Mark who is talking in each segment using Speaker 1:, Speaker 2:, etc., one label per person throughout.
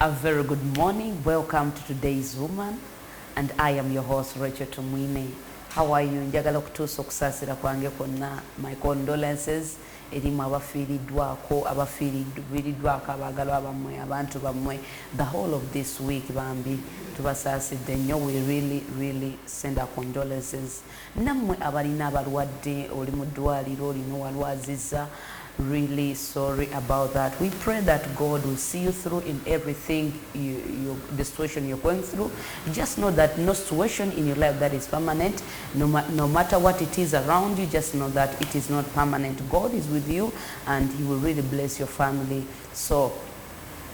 Speaker 1: A very good morning. Welcome to today's Woman, and I am your host Racheal Tumwine. How are you? Njagala okutuusa okusasira kwange kwonna. My condolences erimu abafiiriddwako abagalwa bammwe abantu bammwe the whole of this week bambi tubasaasidde nnyo. We really send our condolences. Nammwe abalina abalwadde oli mu ddwaliro olina walwazizza, really sorry about that. We pray that God will see you through in everything the situation you're going through. Just know that no situation in your life that is permanent. No matter what it is around you, just know that it is not permanent. God is with you and He will really bless your family. So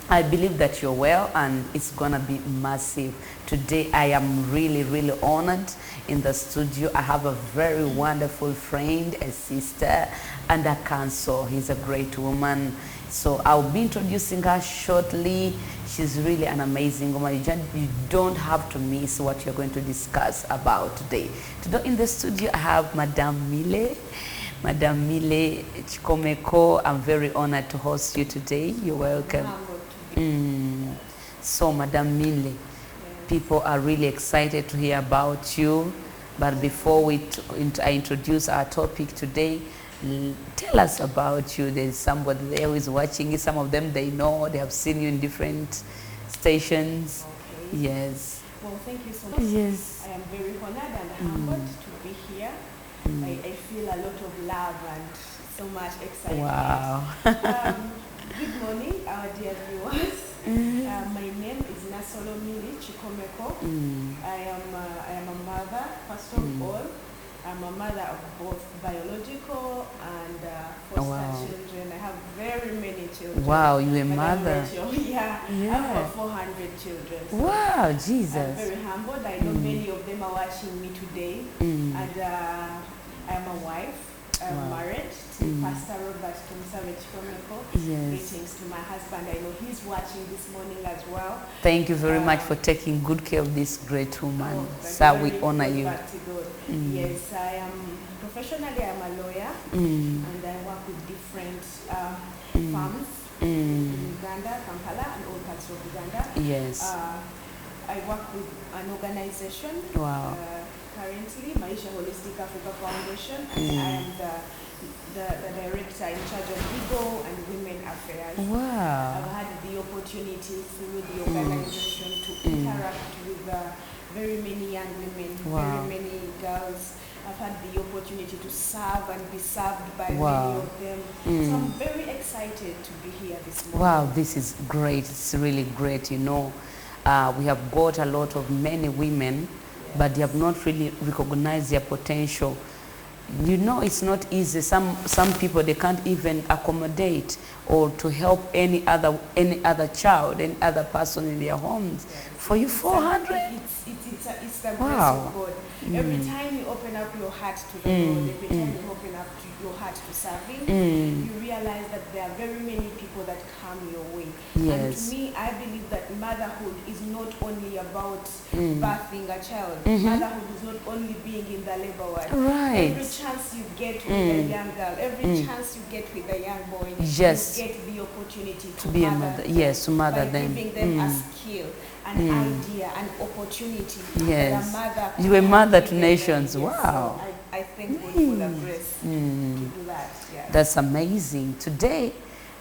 Speaker 1: I believe that you're well and it's gonna be massive. Today I am really honored in the studio. I have a very wonderful friend, a sister, and a counsel. He's a great woman. So I'll be introducing her shortly. She's really an amazing woman. You don't have to miss what you're going to discuss about today. Today in the studio I have Madam Milly Kikomeko. I'm very honored to host you today. You're welcome. So Madam Milly, people are really excited to hear about you, but before I introduce our topic today, tell us about you. There's somebody there who is watching you. Some of them they know, they have seen you in different stations.
Speaker 2: Okay.
Speaker 1: Yes.
Speaker 2: Well, thank you so much.
Speaker 1: Yes.
Speaker 2: I am very honored and humbled to be here. I feel a lot of love and so much excitement.
Speaker 1: Wow.
Speaker 2: Good morning, our dear viewers. My name is Nasolo Milly Kikomeko. I am a mother, first of all. I'm a mother of both biological and foster children. I have very many children.
Speaker 1: Wow, you're a mother.
Speaker 2: Yeah, I have 400 children. So
Speaker 1: wow, Jesus.
Speaker 2: I'm very humbled. I know many of them are watching me today. And I'm a wife. I'm married to Pastor Robert Kikomeko.
Speaker 1: Yes.
Speaker 2: Greetings to my husband. I know he's watching this morning as well.
Speaker 1: Thank you very much for taking good care of this great woman. Sir, we honor you.
Speaker 2: Yes, I am professionally I'm a lawyer and I work with different farms in Uganda, Kampala and all parts of Uganda.
Speaker 1: Yes.
Speaker 2: I work with an organization.
Speaker 1: Wow.
Speaker 2: Currently, Maisha Holistic Africa Foundation, and I am the director in charge of legal and women affairs.
Speaker 1: Wow.
Speaker 2: I've had the opportunity through the organization to interact with very many young women, very many girls. I've had the opportunity to serve and be served by many of them. So I'm very excited to be here this morning.
Speaker 1: Wow, this is great. It's really great. You know, we have got a lot of many women, but they have not really recognized their potential. You know, it's not easy. Some people, they can't even accommodate or to help any other child, any other person in their homes. For you, 400?
Speaker 2: It's the grace of God. Every time you open up your heart to the Lord, every time you open up your heart to serving, you realize that there are very many people that come your way.
Speaker 1: Yes.
Speaker 2: And to me, I believe that motherhood is not only about birthing a child. Motherhood is not only being in the labor ward.
Speaker 1: Right.
Speaker 2: Every chance you get with a young girl, every chance you get with a young boy,
Speaker 1: Yes.
Speaker 2: you get the opportunity to
Speaker 1: be a mother. Yes, to mother
Speaker 2: by
Speaker 1: them.
Speaker 2: giving them a skill, an idea, an opportunity.
Speaker 1: Yes.
Speaker 2: That a mother
Speaker 1: You a mother to
Speaker 2: can
Speaker 1: nations.
Speaker 2: give them. Yes.
Speaker 1: Wow.
Speaker 2: So I thank God for the grace to do that. Yeah.
Speaker 1: That's amazing. Today,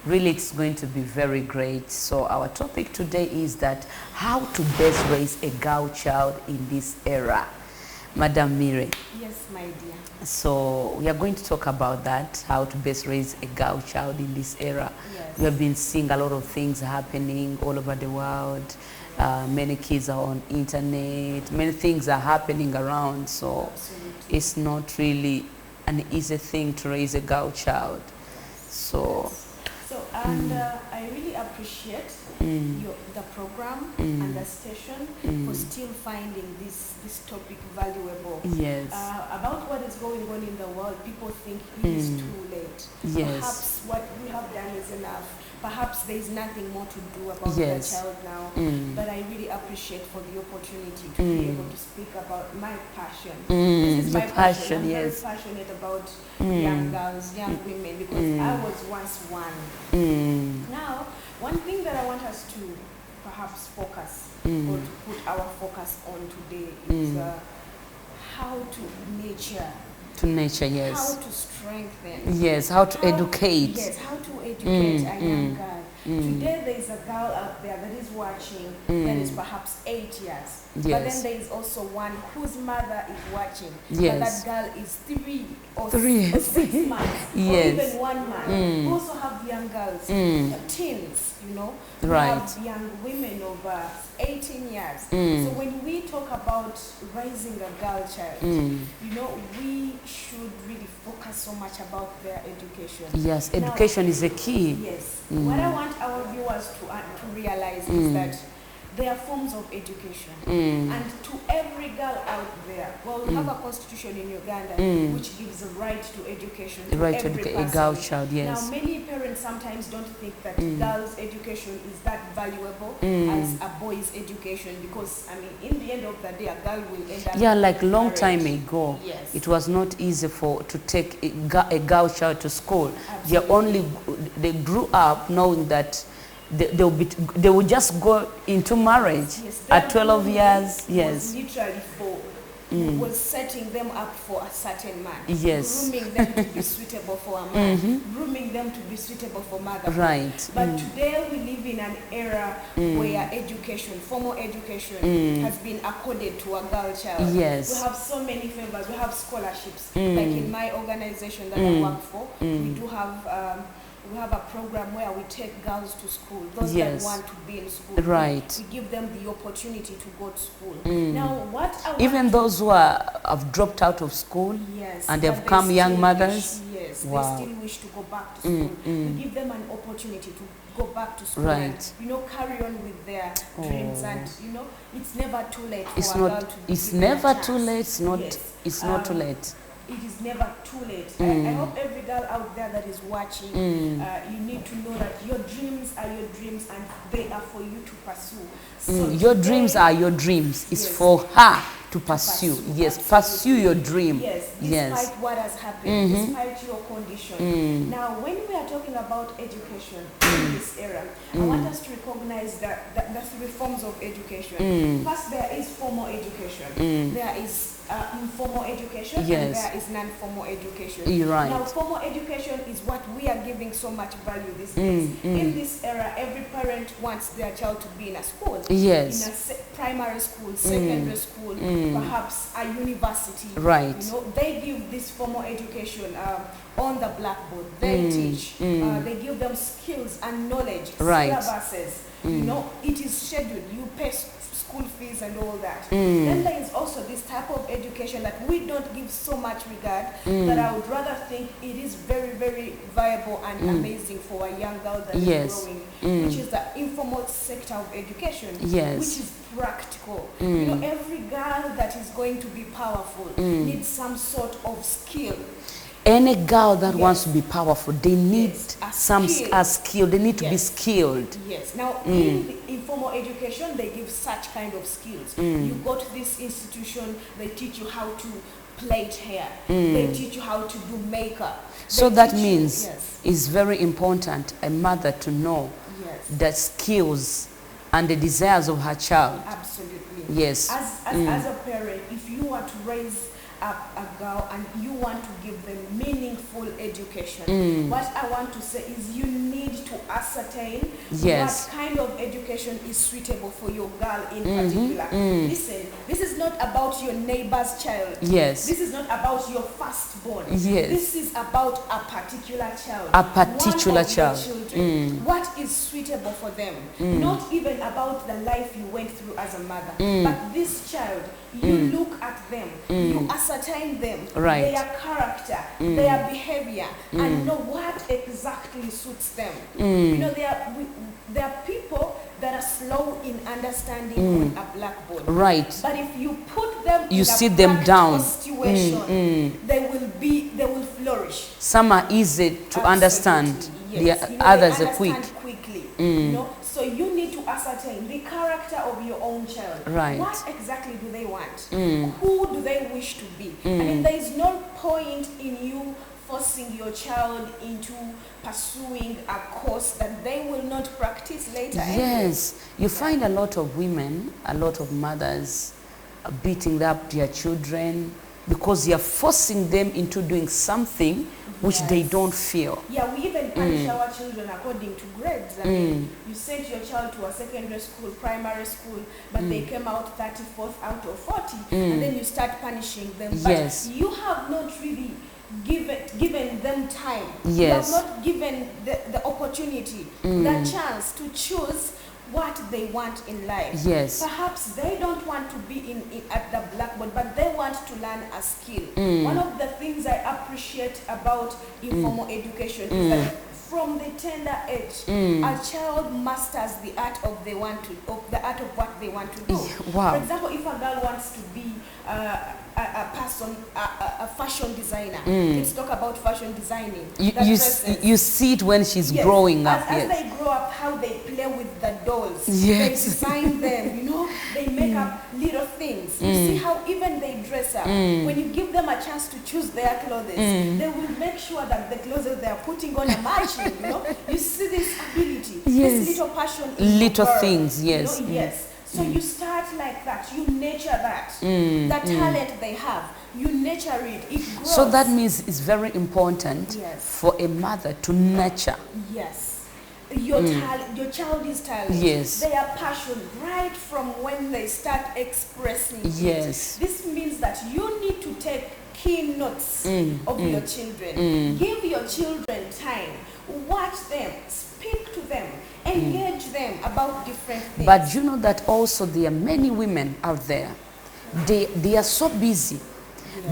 Speaker 1: really, it's going to be very great. So our topic today is that how to best raise a girl child in this era. Madam Milly.
Speaker 2: Yes, my dear.
Speaker 1: So we are going to talk about that, how to best raise a girl child in this era.
Speaker 2: Yes.
Speaker 1: We have been seeing a lot of things happening all over the world. Many kids are on internet. Many things are happening around. So
Speaker 2: Absolutely.
Speaker 1: it's not really an easy thing to raise a girl child. So
Speaker 2: And I really appreciate the program and the station for still finding this topic valuable.
Speaker 1: yes.
Speaker 2: About what is going on in the world, people think it is too late.
Speaker 1: Yes.
Speaker 2: Perhaps what we have done is enough. Perhaps there is nothing more to do about
Speaker 1: Yes.
Speaker 2: the child now. But I really appreciate for the opportunity to be able to speak about my passion. This is
Speaker 1: Your
Speaker 2: my
Speaker 1: passion,
Speaker 2: I'm
Speaker 1: yes.
Speaker 2: very passionate about young girls, young women, because I was once one. Now, one thing that I want us to perhaps focus or to put our focus on today is how to nurture.
Speaker 1: To nature, yes.
Speaker 2: How to strengthen.
Speaker 1: Yes, how to educate.
Speaker 2: Yes, how to educate a young girl. Today there is a girl out there that is watching that is perhaps 8 years.
Speaker 1: Yes.
Speaker 2: But then there is also one whose mother is watching.
Speaker 1: Yes.
Speaker 2: But that girl is 3 or 6 months.
Speaker 1: Yes.
Speaker 2: Or even 1 month. We also have young girls, teens, you know. We
Speaker 1: Right.
Speaker 2: have young women of 18 years. So when we talk about raising a girl child, you know, we should really focus so much about their education.
Speaker 1: Yes, education is a key.
Speaker 2: Yes. What I want our viewers to realize is that there are forms of education. And to every girl out there, well, we have a constitution in Uganda which gives a right to education to
Speaker 1: Right to
Speaker 2: every
Speaker 1: educate
Speaker 2: person.
Speaker 1: a girl child, yes.
Speaker 2: Now, many parents sometimes don't think that girls' education is that valuable as a boy's education because, I mean, in the end of the day, a girl will end up...
Speaker 1: Yeah, like long
Speaker 2: married.
Speaker 1: time ago,
Speaker 2: Yes.
Speaker 1: it was not easy to take a girl child to school. They grew up knowing that they would just go into marriage at 12 years. Yes.
Speaker 2: Was literally was setting them up for a certain man.
Speaker 1: Yes.
Speaker 2: Grooming them to be suitable for a man. Grooming them to be suitable for motherhood.
Speaker 1: Right.
Speaker 2: But today we live in an era where education, formal education, has been accorded to a girl child.
Speaker 1: Yes.
Speaker 2: We have so many favors. We have scholarships. Like in my organization that I work for, we do have... we have a program where we take girls to school, those
Speaker 1: Yes.
Speaker 2: that want to be in school.
Speaker 1: Right.
Speaker 2: We give them the opportunity to go to school. Now, what I want
Speaker 1: Even those who have dropped out of school
Speaker 2: yes,
Speaker 1: and
Speaker 2: but
Speaker 1: have become young
Speaker 2: still
Speaker 1: mothers.
Speaker 2: Yes,
Speaker 1: Wow.
Speaker 2: they still wish to go back to school. We give them an opportunity to go back to school
Speaker 1: Right.
Speaker 2: and, you know, carry on with their dreams. And, you know, it's never too late for
Speaker 1: It's
Speaker 2: a girl
Speaker 1: not.
Speaker 2: to be
Speaker 1: It's
Speaker 2: given a
Speaker 1: never
Speaker 2: chance.
Speaker 1: too late. It's not.
Speaker 2: Yes.
Speaker 1: It's not too late.
Speaker 2: It is never too late. I hope every girl out there that is watching, you need to know that your dreams are your dreams and they are for you to pursue. So
Speaker 1: Your dreams are your dreams. It's
Speaker 2: Yes.
Speaker 1: for her to pursue. Yes,
Speaker 2: absolutely.
Speaker 1: pursue your dream.
Speaker 2: Yes, despite
Speaker 1: Yes.
Speaker 2: what has happened, despite your condition. Now, when we are talking about education in this era, I want us to recognize that the 3 forms of education. First, there is formal education. There is informal education,
Speaker 1: Yes.
Speaker 2: and there is non-formal education.
Speaker 1: You're right.
Speaker 2: Now, formal education is what we are giving so much value these days. In this era, every parent wants their child to be in a school.
Speaker 1: Yes.
Speaker 2: In a primary school, secondary school, perhaps a university.
Speaker 1: Right.
Speaker 2: You know, they give this formal education on the blackboard. They teach. They give them skills and knowledge.
Speaker 1: Right.
Speaker 2: Syllabuses. You know, it is scheduled. You pay school fees and all that. Then there is also this type of education that we don't give so much regard, but I would rather think it is very, very viable and amazing for a young girl that is growing, which is the informal sector of education,
Speaker 1: Yes.
Speaker 2: which is practical. You know, every girl that is going to be powerful needs some sort of skill.
Speaker 1: Any girl that wants to be powerful, they need
Speaker 2: a
Speaker 1: a skill. They need to be
Speaker 2: Yes.
Speaker 1: skilled.
Speaker 2: Yes. Now, in the informal education, they give such kind of skills. You go to this institution, they teach you how to plait hair. They teach you how to do makeup.
Speaker 1: So
Speaker 2: They
Speaker 1: that
Speaker 2: teach you-
Speaker 1: means
Speaker 2: yes,
Speaker 1: it's very important a mother to know
Speaker 2: yes,
Speaker 1: the skills and the desires of her child.
Speaker 2: absolutely.
Speaker 1: Yes.
Speaker 2: As a parent, if you want to raise a girl and you want to give them meaningful education, what I want to say is you need to ascertain
Speaker 1: Yes.
Speaker 2: what kind of education is suitable for your girl in particular. Listen, this is not about your neighbor's child.
Speaker 1: Yes.
Speaker 2: This is not about your firstborn.
Speaker 1: Yes.
Speaker 2: This is about a particular child.
Speaker 1: A particular
Speaker 2: One of your
Speaker 1: child.
Speaker 2: children. What is suitable for them? Not even about the life you went through as a mother, but this child, you look at them, you ascertain them,
Speaker 1: Right.
Speaker 2: their character, their behavior, and know what exactly suits them. You know, there are people that are slow in understanding on a blackboard.
Speaker 1: Right.
Speaker 2: But if you put them
Speaker 1: You
Speaker 2: in
Speaker 1: sit
Speaker 2: a
Speaker 1: them
Speaker 2: practical
Speaker 1: down.
Speaker 2: situation, they will flourish.
Speaker 1: Some are easy to understand.
Speaker 2: Absolutely, yes.
Speaker 1: The
Speaker 2: You know,
Speaker 1: others
Speaker 2: they
Speaker 1: are quick.
Speaker 2: understand quickly. You know, so you need to ascertain the character of your own child.
Speaker 1: Right.
Speaker 2: What exactly do they want? Who do they wish to be? I mean, there is no point in you forcing your child into pursuing a course that they will not practice later.
Speaker 1: Yes, you find a lot of women, a lot of mothers beating up their children because you're forcing them into doing something which they don't feel.
Speaker 2: Yeah, we even punish our children according to grades. I mean, you sent your child to a secondary school, primary school, but they came out 34th out of 40, and then you start punishing them.
Speaker 1: Yes.
Speaker 2: But you have not really given them time.
Speaker 1: Yes.
Speaker 2: You have not given the opportunity, the chance to choose what they want in life.
Speaker 1: Yes.
Speaker 2: Perhaps they don't want to be at the blackboard, but they want to learn a skill. One of the things I appreciate about informal education is that from the tender age, a child masters the art of what they want to do.
Speaker 1: Wow.
Speaker 2: For example, if a girl wants to be a fashion designer, let's talk about fashion designing.
Speaker 1: You see it when she's growing up.
Speaker 2: As they grow up, how they play with the dolls.
Speaker 1: Yes.
Speaker 2: They design them, you know, they make up little things. You see how even they dress up. When you give them a chance to choose their clothes, they will make sure that the clothes they are putting on are matching, you know. You see this ability, this little passion in
Speaker 1: little
Speaker 2: the girl,
Speaker 1: things, yes.
Speaker 2: You know, yes. So you start like that, you nurture that, the talent they have, you nurture it, it grows.
Speaker 1: So that means it's very important for a mother to nurture.
Speaker 2: Yes. Your child's talent, their passion, right from when they start expressing it. This means that you need to take key notes of your children. Give your children time, watch them, speak to them, engage them about different things.
Speaker 1: But you know that also there are many women out there, they are so busy.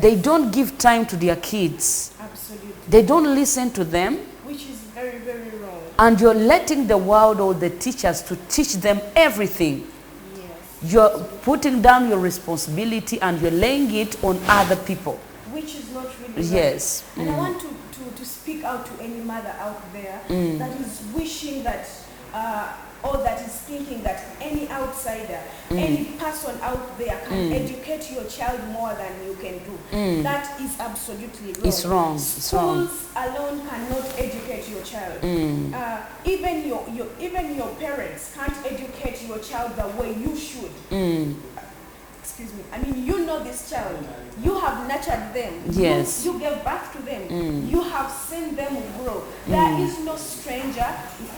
Speaker 1: They don't give time to their kids.
Speaker 2: Absolutely.
Speaker 1: They don't listen to them.
Speaker 2: Which is very, very wrong.
Speaker 1: And you're letting the world or the teachers to teach them everything.
Speaker 2: Yes.
Speaker 1: You're putting down your responsibility and you're laying it on other people.
Speaker 2: Which is not really right.
Speaker 1: Yes.
Speaker 2: And I want to speak out to any mother out there that is wishing that or that is thinking that any outsider, any person out there can educate your child more than you can do. That is absolutely wrong.
Speaker 1: It's wrong. It's wrong.
Speaker 2: Schools alone cannot educate your child. Even your parents can't educate your child the way you should. Excuse me. I mean, you know this child. You have nurtured them.
Speaker 1: Yes.
Speaker 2: You gave birth to them. You have seen them grow. There is no stranger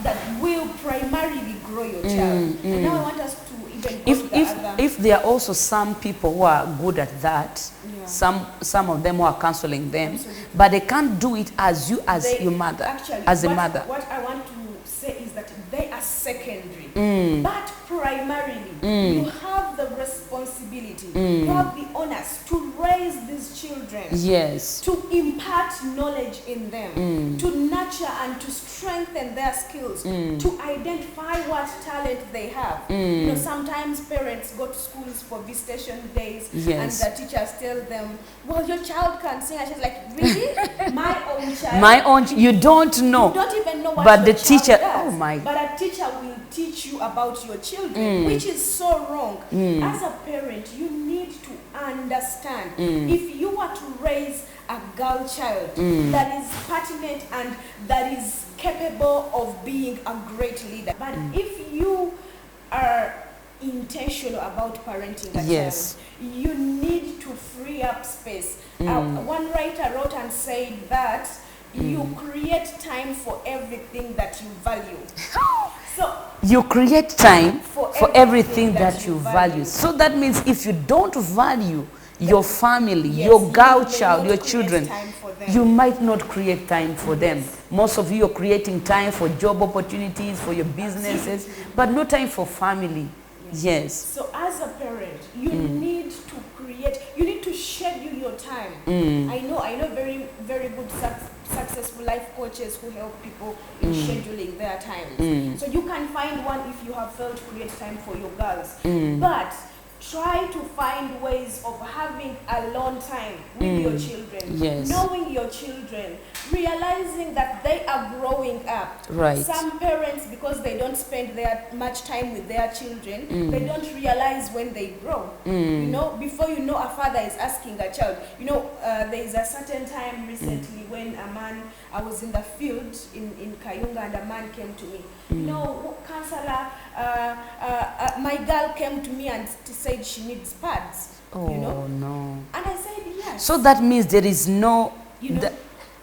Speaker 2: that will primarily grow your child. And now I want us to even
Speaker 1: if there are also some people who are good at that, some of them who are counseling them, but they can't do it as your mother,
Speaker 2: actually,
Speaker 1: as a mother.
Speaker 2: What I want to say is that they are secondary, but primarily you have the responsibility, you have the honors to raise these children, to impart knowledge in them, to nurture and to strengthen their skills, to identify what talent they have. You know, sometimes parents go to schools for visitation days, and the teachers tell them, well, your child can sing. And she's like, really? My own child?
Speaker 1: My own, you don't know.
Speaker 2: You don't even know what
Speaker 1: but
Speaker 2: your
Speaker 1: the teacher
Speaker 2: does.
Speaker 1: Oh my.
Speaker 2: But a teacher will teach you about your children, which is so wrong. As a parent, you need to understand if you are to raise a girl child that is pertinent and that is capable of being a great leader. But if you are intentional about parenting a child, you need to free up space. One writer wrote and said that you create time for everything that you value. So
Speaker 1: you create time for everything that you value. So that means if you don't value your family, your girl child, your children, you might not create time for them. Most of you are creating time for job opportunities, for your businesses, but no time for family. Yes.
Speaker 2: So as a parent, you need to create, you need to schedule your time. I know very, very good successful life coaches who help people in scheduling their time. So you can find one if you have failed to create time for your girls. But try to find ways of having alone time with your children,
Speaker 1: Yes.
Speaker 2: knowing your children, realizing that they are growing up.
Speaker 1: Right.
Speaker 2: Some parents, because they don't spend much time with their children, they don't realize when they grow. You know, before you know, a father is asking a child. You know, there is a certain time recently when a man, I was in the field in Kayunga, and a man came to me. You know, counselor, my girl came to me and said she needs pads.
Speaker 1: Oh,
Speaker 2: you know?
Speaker 1: no.
Speaker 2: And I said yes.
Speaker 1: So that means there is no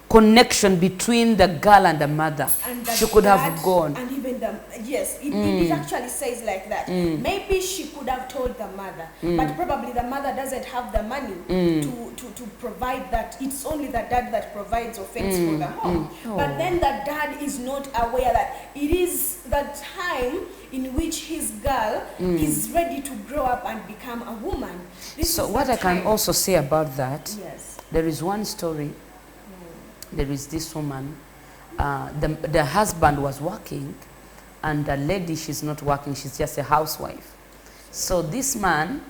Speaker 1: connection between the girl and the mother.
Speaker 2: And
Speaker 1: she could have gone.
Speaker 2: And even the, yes, it actually says like that. Maybe she could have told the mother, but probably the mother doesn't have the money to provide that. It's only the dad that provides or fends for the home. But then the dad is not aware that it is the time in which his girl is ready to grow up and become a woman.
Speaker 1: So what I can also say about that,
Speaker 2: yes,
Speaker 1: there is one story. There is this woman, the husband was working, and the lady, she's not working, she's just a housewife. So this man,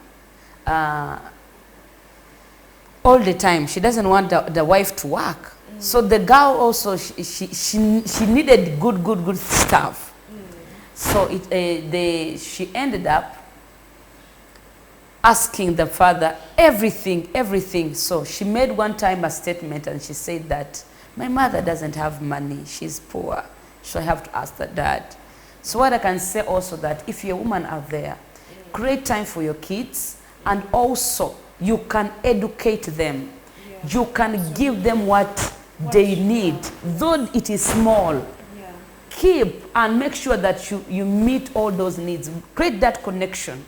Speaker 1: all the time, she doesn't want the wife to work. So the girl also, she needed good stuff. So she ended up asking the father everything. So she made one time a statement, and she said that my mother doesn't have money, she's poor, so I have to ask the dad. So what I can say also, that if you're a woman out there, create time for your kids, and also you can educate them. You can give them what they need, though it is small. Keep and make sure that you meet all those needs. Create that connection,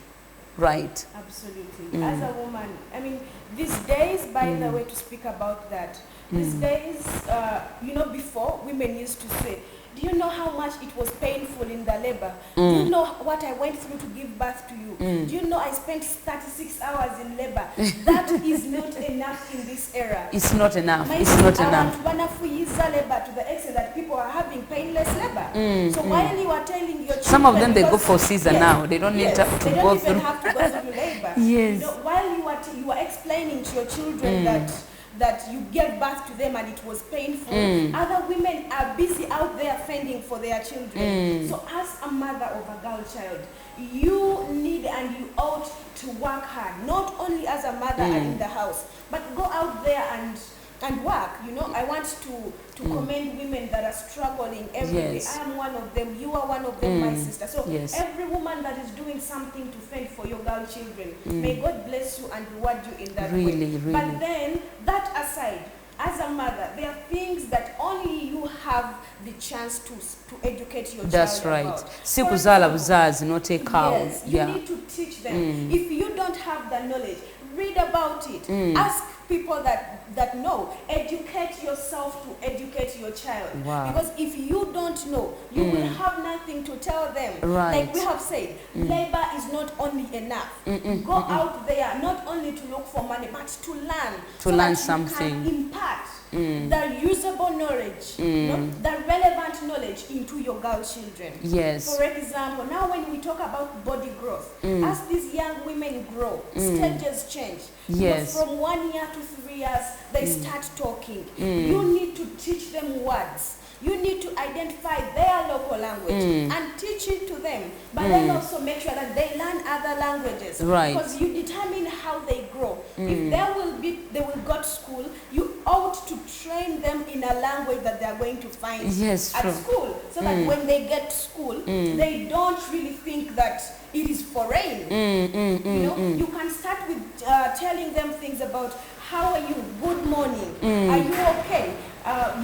Speaker 1: right?
Speaker 2: Absolutely. As a woman, I mean, these days, by the way, to speak about that, these days, you know, before, women used to say, do you know how much it was painful in the labor? Do you know what I went through to give birth to you? Do you know I spent 36 hours in labor? That is not enough in this era.
Speaker 1: It's not enough. It's not enough.
Speaker 2: Labor to the extent that people are having painless labor. So while you are telling your children,
Speaker 1: some of them, they go for Caesar now. They don't need to
Speaker 2: they
Speaker 1: go
Speaker 2: don't
Speaker 1: through.
Speaker 2: even have to go through labor.
Speaker 1: Yes.
Speaker 2: You know, while you are explaining to your children that you gave birth to them and it was painful, other women are busy out there fending for their children. So as a mother of a girl child, you need and you ought to work hard, not only as a mother and in the house, but go out there and work. You know, I want to commend women that are struggling every day. I am one of them, you are one of them, my sister. So every woman that is doing something to fend for your girl children, may God bless you and reward you in that way. Really. But then, that aside, as a mother, there are things that only you have the chance to educate your
Speaker 1: That's
Speaker 2: child
Speaker 1: right.
Speaker 2: about.
Speaker 1: Sikuzala buzazi, not a cow.
Speaker 2: Yes, you need to teach them. If you don't have the knowledge, read about it. Ask people that know. Educate yourself to educate your child. Because if you don't know, you will have nothing to tell them. Like we have said, labor is not only enough. Go out there not only to look for money, but to learn. To learn something. You can impart the usable knowledge, the relevant knowledge into your girl children. Yes. For example, now when we talk about body growth, as these young women grow, stages change. Yes. From 1 year to 3 years, they start talking. You need to teach them words. You need to identify their local language and teach it to them. But then also make sure that they learn other languages. Because you determine how they grow. If they will go to school, you ought to train them in a language that they are going to find at school. So that when they get to school, they don't really think that it is foreign. You know, you can start with telling them things about how are you, good morning, are you okay?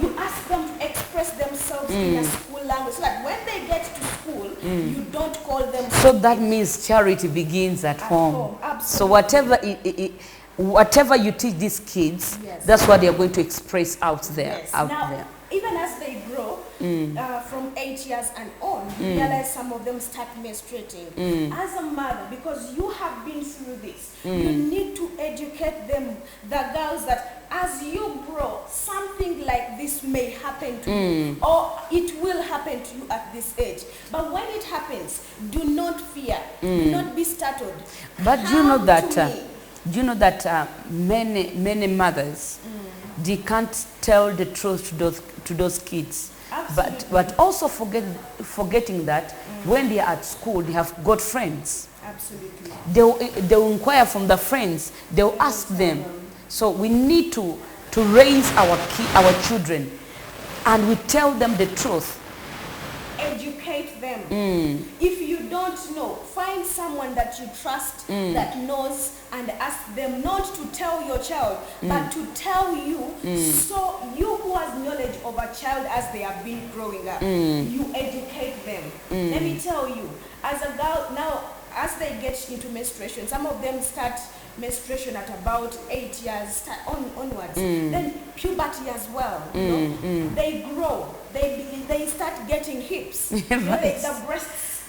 Speaker 2: You ask them to express themselves in a school language, so that when they get to school, you don't call them.
Speaker 1: So that means charity begins at home. So whatever you teach these kids, that's what they are going to express out there.
Speaker 2: Even as they grow, from 8 years and on, you realize some of them start menstruating. As a mother, because you have been through this, you need to educate them, the girls that as you grow, something like this may happen to you, or it will happen to you at this age. But when it happens, do not fear, do not be startled.
Speaker 1: But do you know that many mothers, they can't tell the truth to those kids.
Speaker 2: Absolutely.
Speaker 1: But also forgetting that when they are at school, they have got friends.
Speaker 2: Absolutely.
Speaker 1: They'll inquire from the friends. They'll ask them. So we need to raise our children, and we tell them the truth.
Speaker 2: Educate them. If you don't know, find someone that you trust, that knows, and ask them not to tell your child, but to tell you, so you who has knowledge of a child as they have been growing up, you educate them. Let me tell you, as a girl now, as they get into menstruation, some of them start menstruation at about 8 years onwards. Then puberty as well. You know? They grow. They start getting hips. You know, the breasts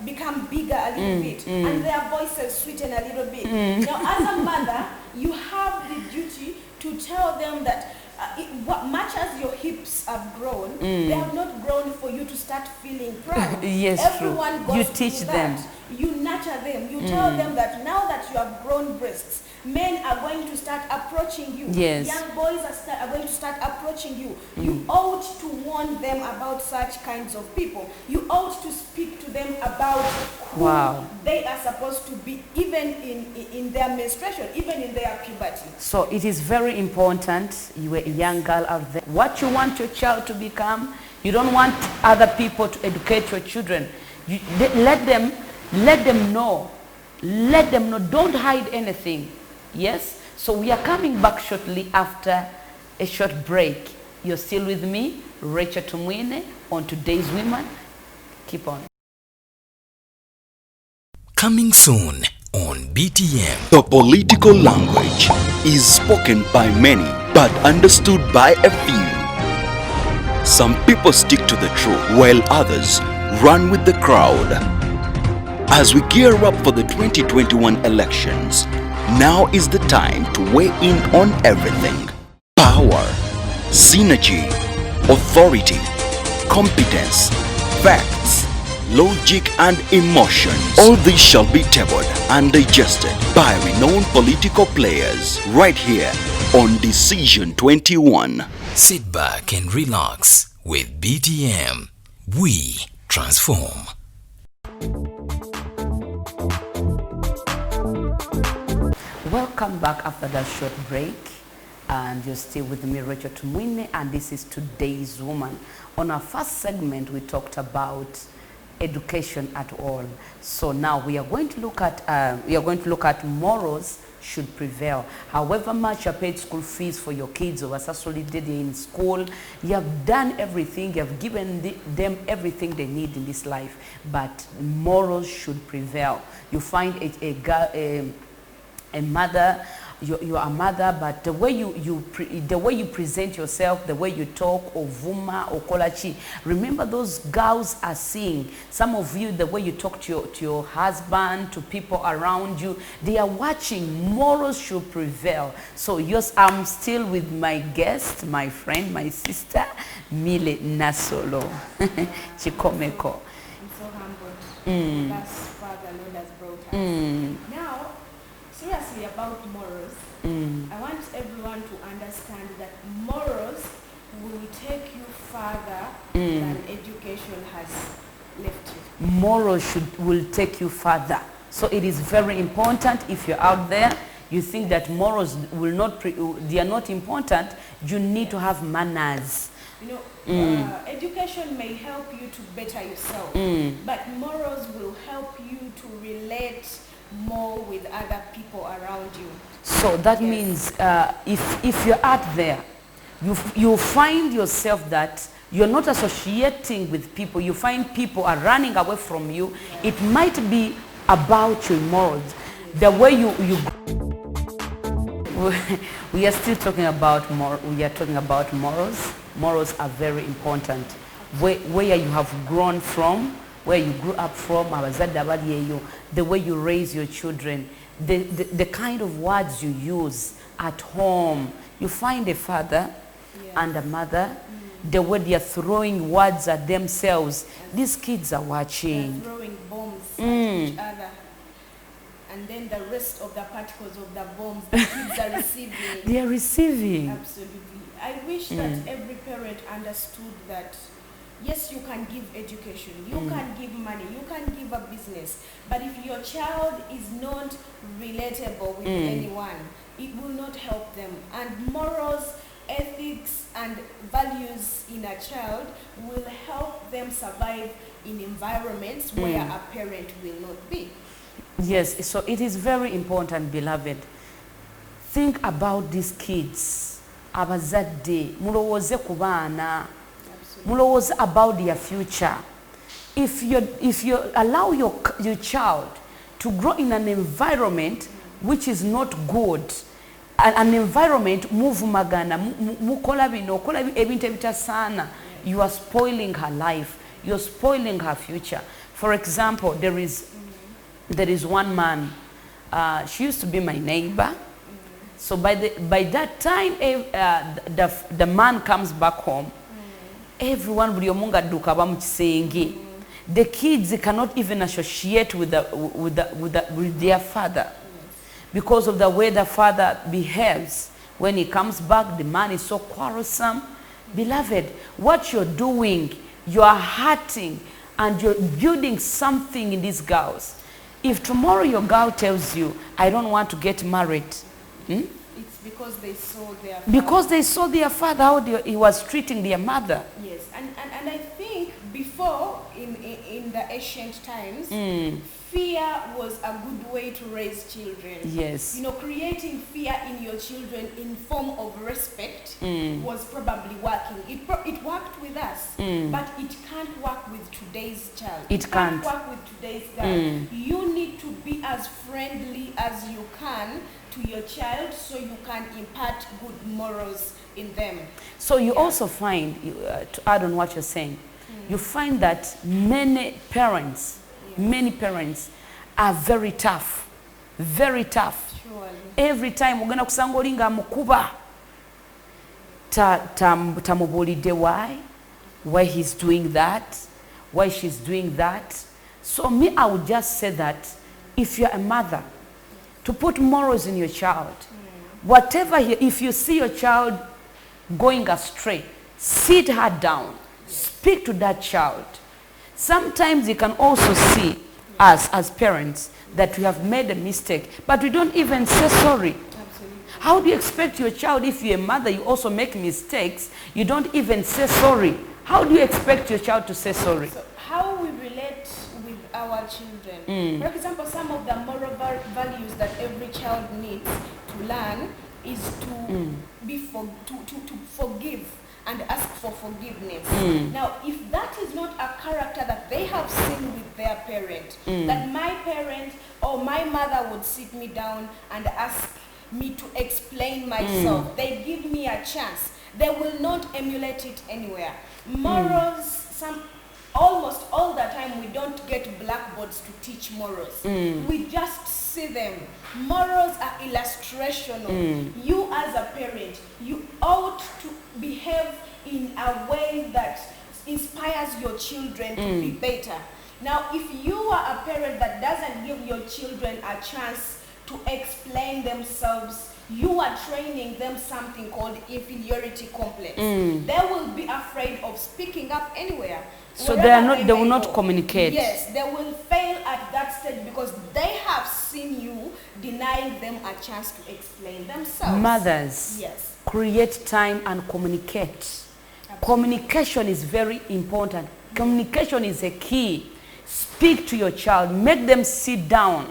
Speaker 2: become bigger a little bit, and their voices sweeten a little bit. Now, as a mother, you have the duty to tell them that much as your hips have grown, they have not grown for you to start feeling proud.
Speaker 1: Yes,
Speaker 2: everyone
Speaker 1: true.
Speaker 2: goes
Speaker 1: You
Speaker 2: through
Speaker 1: teach
Speaker 2: that.
Speaker 1: them.
Speaker 2: You nurture them. You tell them that now that you have grown breasts, men are going to start approaching you.
Speaker 1: Yes.
Speaker 2: Young boys are going to start approaching you. You ought to warn them about such kinds of people. You ought to speak to them about who they are supposed to be, even in their menstruation, even in their puberty.
Speaker 1: So it is very important, you are a young girl out there, what you want your child to become. You don't want other people to educate your children. Let them know. Let them know. Don't hide anything. Yes? So we are coming back shortly after a short break. You're still with me, Racheal Tumwine, on Today's Women. Keep on.
Speaker 3: Coming soon on BTM.
Speaker 4: The political language is spoken by many but understood by a few. Some people stick to the truth while others run with the crowd. As we gear up for the 2021 elections, now is the time to weigh in on everything. Power, synergy, authority, competence, facts, logic and emotions. All these shall be tabled and digested by renowned political players right here on Decision 21.
Speaker 3: Sit back and relax with BTM. We transform.
Speaker 1: Welcome back after that short break, and you're still with me, Racheal Tumwine, and this is Today's Woman. On our first segment, we talked about education at all. So now we are going to look at morals should prevail. However much you paid school fees for your kids or associated in school, you have done everything, you have given them everything they need in this life, but morals should prevail. You find a mother, you are a mother, but the way you present yourself, the way you talk, or vuma or kolachi, remember those girls are seeing. Some of you, the way you talk to your husband, to people around you, they are watching. Morals should prevail. So yes, I'm still with my guest, my friend, my sister, Milly Nasolo Kikomeko.
Speaker 2: I'm so humbled. That's Father Lord has brought us. Now, seriously about morals, I want everyone to understand that morals will take you further than education has left you.
Speaker 1: Morals will take you further. So it is very important. If you're out there, you think that morals they are not important, you need to have manners.
Speaker 2: You know, education may help you to better yourself, but morals will help you to relate more with other people around you.
Speaker 1: So that means if you're out there, you find yourself that you're not associating with people, you find people are running away from you, it might be about your morals. The way we are still talking about morals. Morals are very important. Where you have grown from, where you grew up from, the way you raise your children, the kind of words you use, at home. You find a father and a mother, the way they are throwing words at themselves. These kids are watching.
Speaker 2: They're throwing bombs at each other. And then the rest of the particles of the bombs, the kids are receiving.
Speaker 1: They are receiving.
Speaker 2: Absolutely. I wish that every parent understood that, yes, you can give education, you can give money, you can give a business, but if your child is not relatable with anyone, it will not help them. And morals, ethics, and values in a child will help them survive in environments where a parent will not be.
Speaker 1: Yes, so it is very important, beloved. Think about these kids. Abazadde, mulowooze ku baana. Mulowooze about their future. If you allow your child to grow in an environment which is not good, an environment muvumagana, mukola bino, kola ebintu ebitasaana, you are spoiling her life. You're spoiling her future. For example, there is one man. She used to be my neighbor. So by that time, the man comes back home. Everyone buli omu ng'adduka aba mu kisenge. The kids cannot even associate with their father because of the way the father behaves. When he comes back, the man is so quarrelsome. Beloved, what you're doing, you are hurting and you're building something in these girls. If tomorrow your girl tells you, I don't want to get married,
Speaker 2: It's because they saw their father.
Speaker 1: because they saw their father, how he was treating their mother.
Speaker 2: Yes, and I think before, in the ancient times, fear was a good way to raise children.
Speaker 1: Yes.
Speaker 2: You know, creating fear in your children in form of respect was probably working. It worked with us, but it can't work with today's child.
Speaker 1: It can't.
Speaker 2: Work with today's girl. You need to be as friendly as you can to your child so you can impart good morals in them.
Speaker 1: So you also find, to add on what you're saying, you find that many parents are very tough. Very tough.
Speaker 2: Surely.
Speaker 1: Every time ogenda kusanga oli nga amukuba tamubuulidde why he's doing that, why she's doing that. So me, I would just say that if you're a mother, to put morals in your child, whatever, if you see your child going astray, sit her down, speak to that child. Sometimes you can also see us as parents that we have made a mistake, but we don't even say sorry.
Speaker 2: Absolutely.
Speaker 1: How do you expect your child, if you're a mother, you also make mistakes, you don't even say sorry? How do you expect your child to say sorry?
Speaker 2: So how we relate with our children. For example, some of the moral values that every child needs to learn is to to forgive and ask for forgiveness. Now, if that is not a character that they have seen with their parent, that my parent or my mother would sit me down and ask me to explain myself, they give me a chance, they will not emulate it anywhere. Morals, almost all the time we don't get blackboards to teach morals. We just see them. Morals are illustrational. You as a parent, you ought to behave in a way that inspires your children to be better. Now, if you are a parent that doesn't give your children a chance to explain themselves, you are training them something called inferiority complex. They will be afraid of speaking up anywhere.
Speaker 1: So they will not communicate.
Speaker 2: Yes, they will fail at that stage because they have seen you denying them a chance to explain themselves.
Speaker 1: Mothers,
Speaker 2: yes,
Speaker 1: create time and communicate. Absolutely. Communication is very important. Communication is a key. Speak to your child. Make them sit down.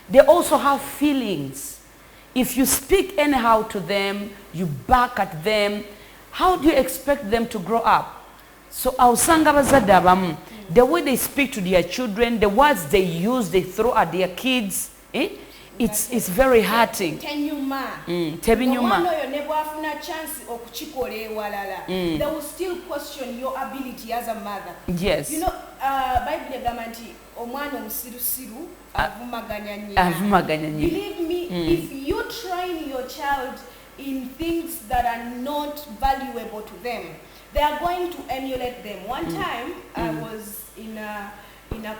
Speaker 1: They also have feelings. If you speak anyhow to them, you bark at them, how do you expect them to grow up? So awusanga abazadde abamu, the way they speak to their children, the words they use, they throw at their kids, it's very hurting.
Speaker 2: Tenyuma.
Speaker 1: Tebinyuma.
Speaker 2: Omwana ne bwafuna chance okukikola ewalala. They will still question your ability as a mother.
Speaker 1: Yes.
Speaker 2: You know, Bible egamba nti omwana omusirusiru avumaganya nnyina. Believe me, if you train your child in things that are not valuable to them, they are going to emulate them. One time, I was in a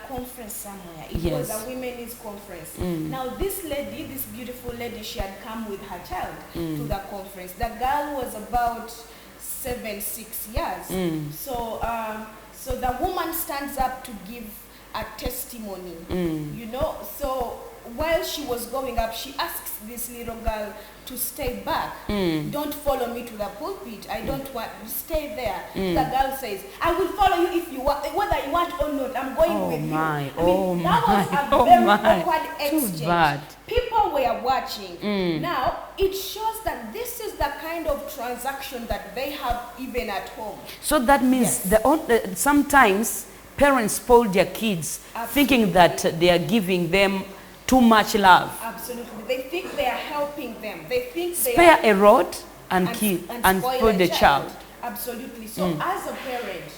Speaker 2: conference somewhere. It was a women's conference. Now this lady, this beautiful lady, she had come with her child to the conference. The girl was about 6 years. So the woman stands up to give a testimony. You know, so while she was going up, she asks this little girl to stay back. Don't follow me to the pulpit. I don't want to stay there. The girl says, I will follow you if you want, whether you want or not. I'm going with you. I mean, that was a very awkward exchange. People were watching. Now, it shows that this is the kind of transaction that they have even at home.
Speaker 1: So that means sometimes parents spoil their kids thinking that they are giving them too much love.
Speaker 2: Absolutely. They think they are helping them. They think they
Speaker 1: spare a rod and spoil the child.
Speaker 2: Absolutely. So as a parent,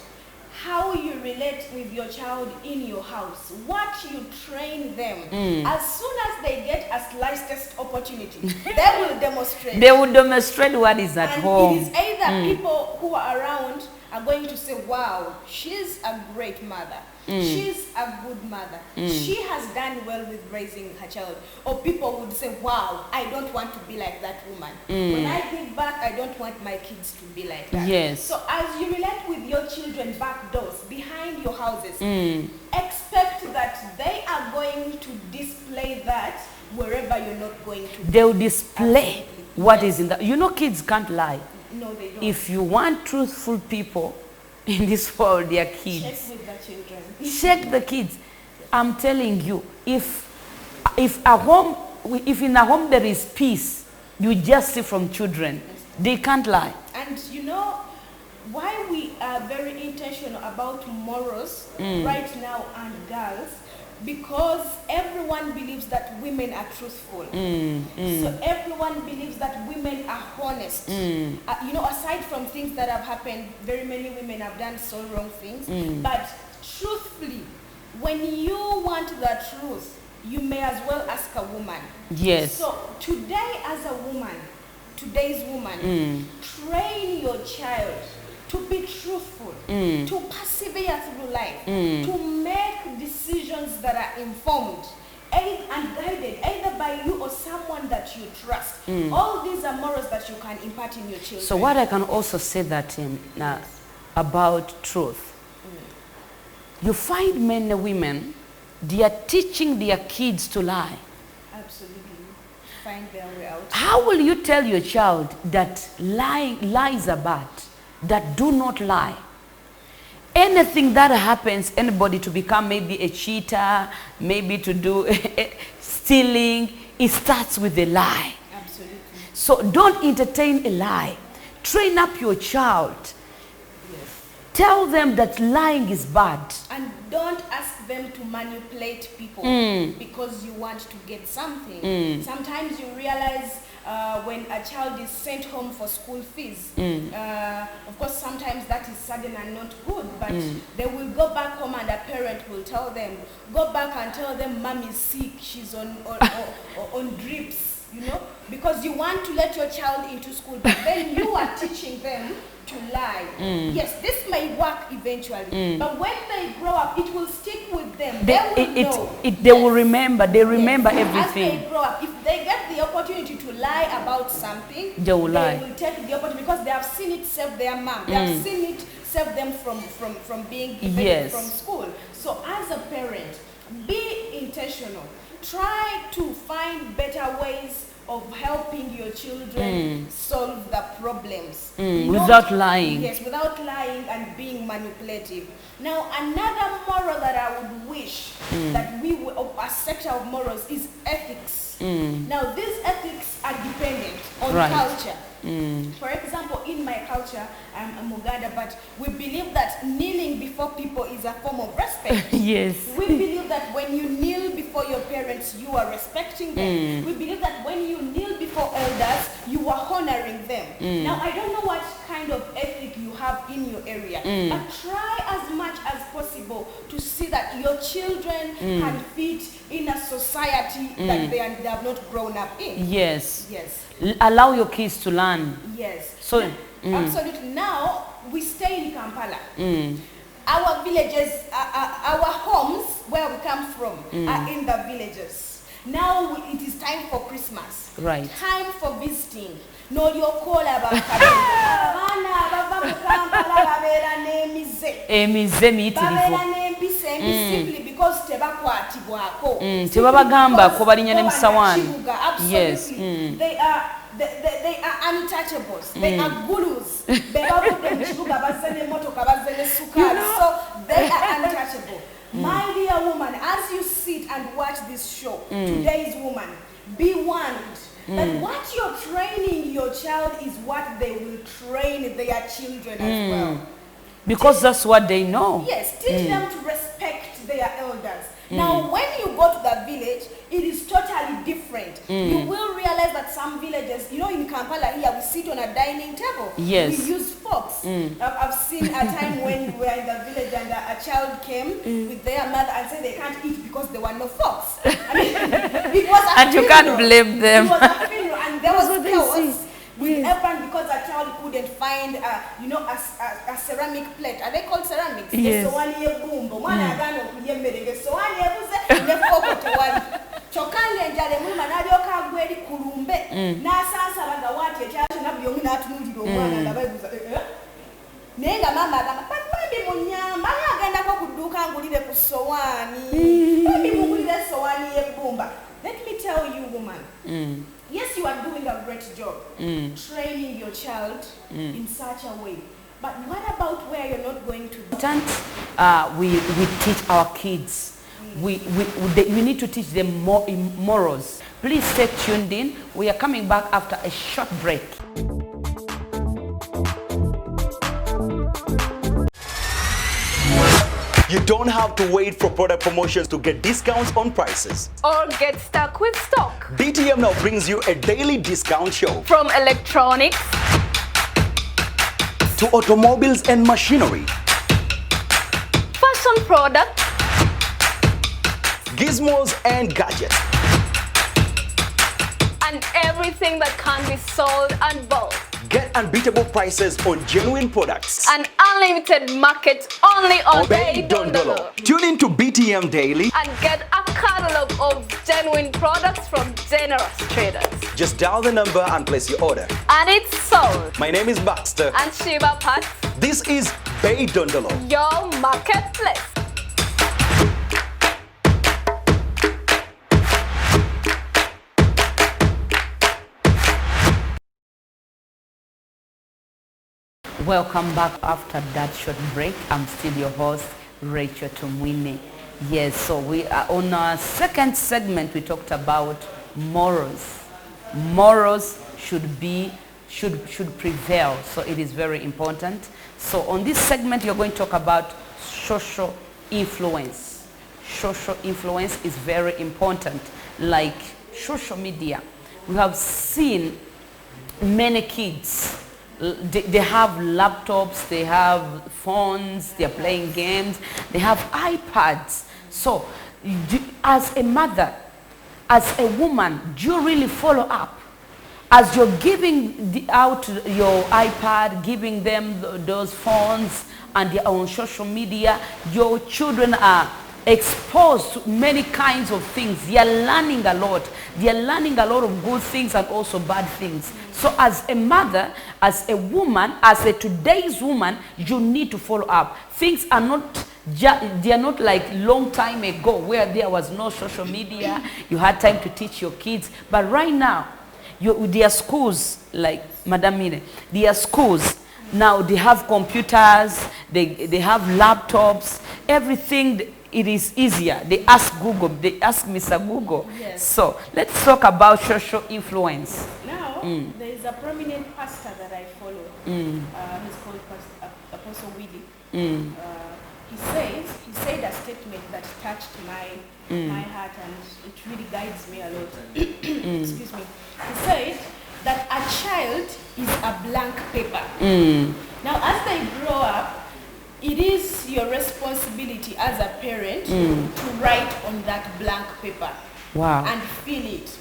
Speaker 2: how you relate with your child in your house, what you train them, as soon as they get a slightest opportunity, they will demonstrate.
Speaker 1: They will demonstrate what is at home.
Speaker 2: It is either people who are around are going to say, wow, she's a great mother. She's a good mother. She has done well with raising her child. Or people would say, wow, I don't want to be like that woman. When I give back, I don't want my kids to be like that.
Speaker 1: Yes.
Speaker 2: So as you relate with your children back doors, behind your houses, expect that they are going to display that wherever you're not going to.
Speaker 1: They will display what is in the... You know, kids can't lie.
Speaker 2: No, they don't.
Speaker 1: If you want truthful people in this world, they are kids.
Speaker 2: Check with the children.
Speaker 1: Check the kids. I'm telling you, if in a home there is peace, you just see from children, they can't lie.
Speaker 2: And you know why we are very intentional about morals right now and girls? Because everyone believes that women are truthful. So everyone believes that women are honest. You know, aside from things that have happened, very many women have done so wrong things. But truthfully, when you want the truth, you may as well ask a woman.
Speaker 1: Yes.
Speaker 2: So today as a woman, today's woman, train your child to be truthful, to persevere through life, to make decisions that are informed and guided either by you or someone that you trust. All these are morals that you can impart in your children.
Speaker 1: So what I can also say that about truth, you find men and women, they are teaching their kids to lie.
Speaker 2: Absolutely. Find their way out.
Speaker 1: How will you tell your child that lies are bad? That do not lie? Anything that happens, anybody to become maybe a cheater, maybe to do stealing, it starts with a lie.
Speaker 2: Absolutely.
Speaker 1: So don't entertain a lie. Train up your child. Tell them that lying is bad.
Speaker 2: And don't ask them to manipulate people because you want to get something. Sometimes you realize when a child is sent home for school fees, of course sometimes that is sudden and not good, but they will go back home and a parent will tell them, go back and tell them mom is sick, she's on drips, you know, because you want to let your child into school, but then you are teaching them to lie. Yes, this may work eventually, but when they grow up, it will stick with them. They
Speaker 1: will remember. They remember everything.
Speaker 2: As they grow up, if they get the opportunity to lie about something,
Speaker 1: they will
Speaker 2: take the opportunity because they have seen it save their mom. They have seen it save them from being evicted from school. So as a parent, be intentional. Try to find better ways of helping your children solve the problems.
Speaker 1: Without lying.
Speaker 2: Yes, without lying and being manipulative. Now, another moral that I would wish that we would, a sector of morals, is ethics. Now, these ethics are dependent on culture. For example, in my culture, I'm a Muganda, but we believe that kneeling before people is a form of respect.
Speaker 1: Yes.
Speaker 2: We believe that when you kneel before your parents, you are respecting them. We believe that when you kneel before elders, you are honoring them. Now, I don't know what kind of ethic you have in your area, but try as much as possible to see that your children can fit in a society that they have not grown up in.
Speaker 1: Yes.
Speaker 2: Yes.
Speaker 1: Allow your kids to learn.
Speaker 2: Yes.
Speaker 1: So,
Speaker 2: absolutely. Now, we stay in Kampala. Our villages, our homes, where we come from, are in the villages. Now it is time for Christmas.
Speaker 1: Right.
Speaker 2: Time for visiting. No, you call about simply because
Speaker 1: yes.
Speaker 2: They are untouchables. They are gurus. So they are untouchable. My dear woman, as you sit and watch this show, today's woman, be warned that what you're training your child is what they will train their children as well.
Speaker 1: Because that's what they know.
Speaker 2: Yes, teach them to respect their elders. Now, when you go to the village, it is totally different. You will realize that some villages, you know, in Kampala here, we sit on a dining table.
Speaker 1: Yes.
Speaker 2: We use forks. I've seen a time when we were in the village and a child came with their mother and said they can't eat because there were no forks. I mean, it was a
Speaker 1: And you can't blame them.
Speaker 2: It was a funeral and there was chaos. With everyone, because a child couldn't find, you know, a ceramic plate. Are they called ceramics?
Speaker 1: Yes.
Speaker 2: So one year boom, but one again of the year, so one year was the focus to one. Chokanga and Jale Manadio Kagwedi Kurumbe, Nasa Savagawati, a child and have young not moved to one and the Bible. Nenga Mama, but maybe Munya, Maya Ganda could do Kanguli Kusawani, maybe Mugula Sawani Bumba. Let me tell you, woman. Yes, you are doing a great job training your child in such a way. But what about where you're not going to?
Speaker 1: We teach our kids. We need to teach them more morals. Please stay tuned in. We are coming back after a short break.
Speaker 4: You don't have to wait for product promotions to get discounts on prices.
Speaker 5: Or get stuck with stock.
Speaker 4: BTM now brings you a daily discount show.
Speaker 5: From electronics
Speaker 4: to automobiles and machinery,
Speaker 5: fashion products,
Speaker 4: gizmos and gadgets,
Speaker 5: and everything that can be sold and bought.
Speaker 4: Get unbeatable prices on genuine products.
Speaker 5: An unlimited market only on Bay Dondolo.
Speaker 4: Tune in to BTM Daily
Speaker 5: and get a catalog of genuine products from generous traders.
Speaker 4: Just dial the number and place your order.
Speaker 5: And it's sold.
Speaker 4: My name is Baxter.
Speaker 5: And Shiva Pat.
Speaker 4: This is Bay Dondolo,
Speaker 5: your marketplace.
Speaker 1: Welcome back after that short break. I'm still your host, Racheal Tumwine. Yes, so we are on our second segment. We talked about morals. Morals should prevail. So it is very important. So on this segment, you're going to talk about social influence. Social influence is very important. Like social media, we have seen many kids. They have laptops, they have phones, they're playing games, they have iPads. So, as a mother, as a woman, do you really follow up? As you're giving out your iPad, giving them those phones, and they're on social media, your children are exposed to many kinds of things. They are learning a lot. They are learning a lot of good things and also bad things. So as a mother, as a woman, as a today's woman, you need to follow up. Things are not, they are not like long time ago where there was no social media. You had time to teach your kids. But right now, their schools, like Madam Milly, their schools, now they have computers, they have laptops, everything. It is easier. They ask Google, they ask Mr. Google.
Speaker 2: Yes.
Speaker 1: So let's talk about social influence.
Speaker 2: Now, now, there is a prominent pastor that I follow. He's called Apostle Willie. He said a statement that touched my heart, and it really guides me a lot. Excuse me. He said that a child is a blank paper. Now, as they grow up, it is your responsibility as a parent to write on that blank paper.
Speaker 1: Wow.
Speaker 2: And fill it.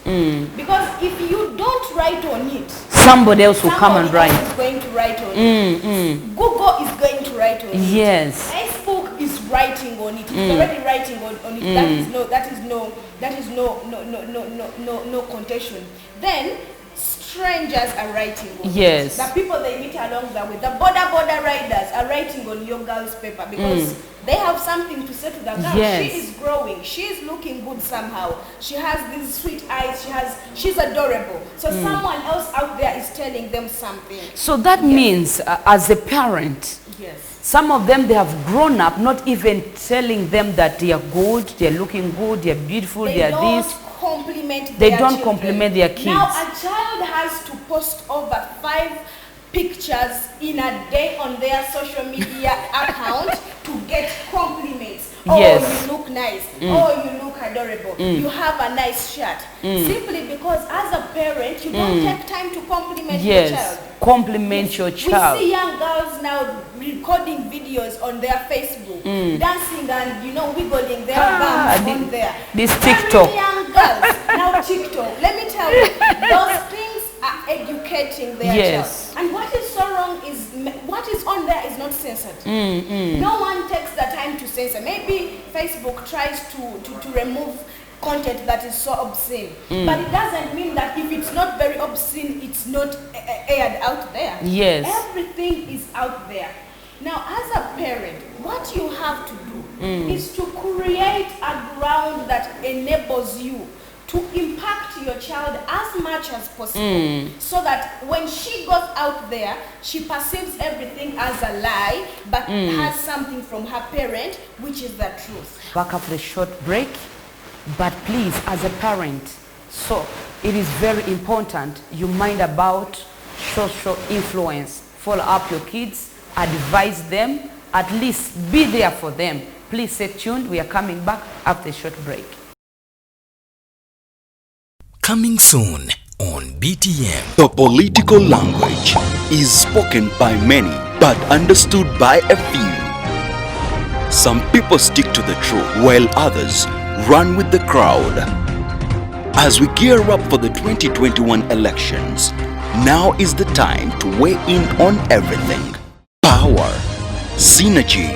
Speaker 2: Because if you don't write on it,
Speaker 1: somebody else will come and write.
Speaker 2: Is going to write on it. Google is going to write on it.
Speaker 1: Yes.
Speaker 2: Facebook is writing on it. It's already writing on it. That is no contention. Then strangers are writing on it. The people they meet along the way, the border riders are writing on your girl's paper because they have something to say to the girl. She is growing. She is looking good somehow. She has these sweet eyes. She's adorable. So someone else out there is telling them something.
Speaker 1: So that means as a parent, some of them, they have grown up not even telling them that they are good, they are looking good, they are beautiful, they are this. They don't compliment their kids.
Speaker 2: Now a child has to post over 5 pictures in a day on their social media account to get compliments. Oh, you look nice. Oh, you look adorable. You have a nice shirt. Simply because as a parent, you don't take time to compliment your child.
Speaker 1: Compliment your child.
Speaker 2: We see young girls now recording videos on their Facebook, dancing and wiggling their bums on there.
Speaker 1: This TikTok.
Speaker 2: Young girls now TikTok. Let me tell you, those things are educating their child. And what is so wrong is what is on there is not censored. No one takes the time to censor. Maybe Facebook tries to remove content that is so obscene, but it doesn't mean that if it's not very obscene, it's not aired out there. Everything is out there. Now, as a parent, what you have to do is to create a ground that enables you to impact your child as much as possible, so that when she goes out there, she perceives everything as a lie, but has something from her parent, which is the truth.
Speaker 1: Back after a short break, but please, as a parent, so it is very important you mind about social influence. Follow up your kids, advise them, at least be there for them. Please stay tuned. We are coming back after a short break.
Speaker 3: Coming soon on BTM.
Speaker 4: The political language is spoken by many but understood by a few. Some people stick to the truth while others run with the crowd. As we gear up for the 2021 elections, now is the time to weigh in on everything. Power, synergy,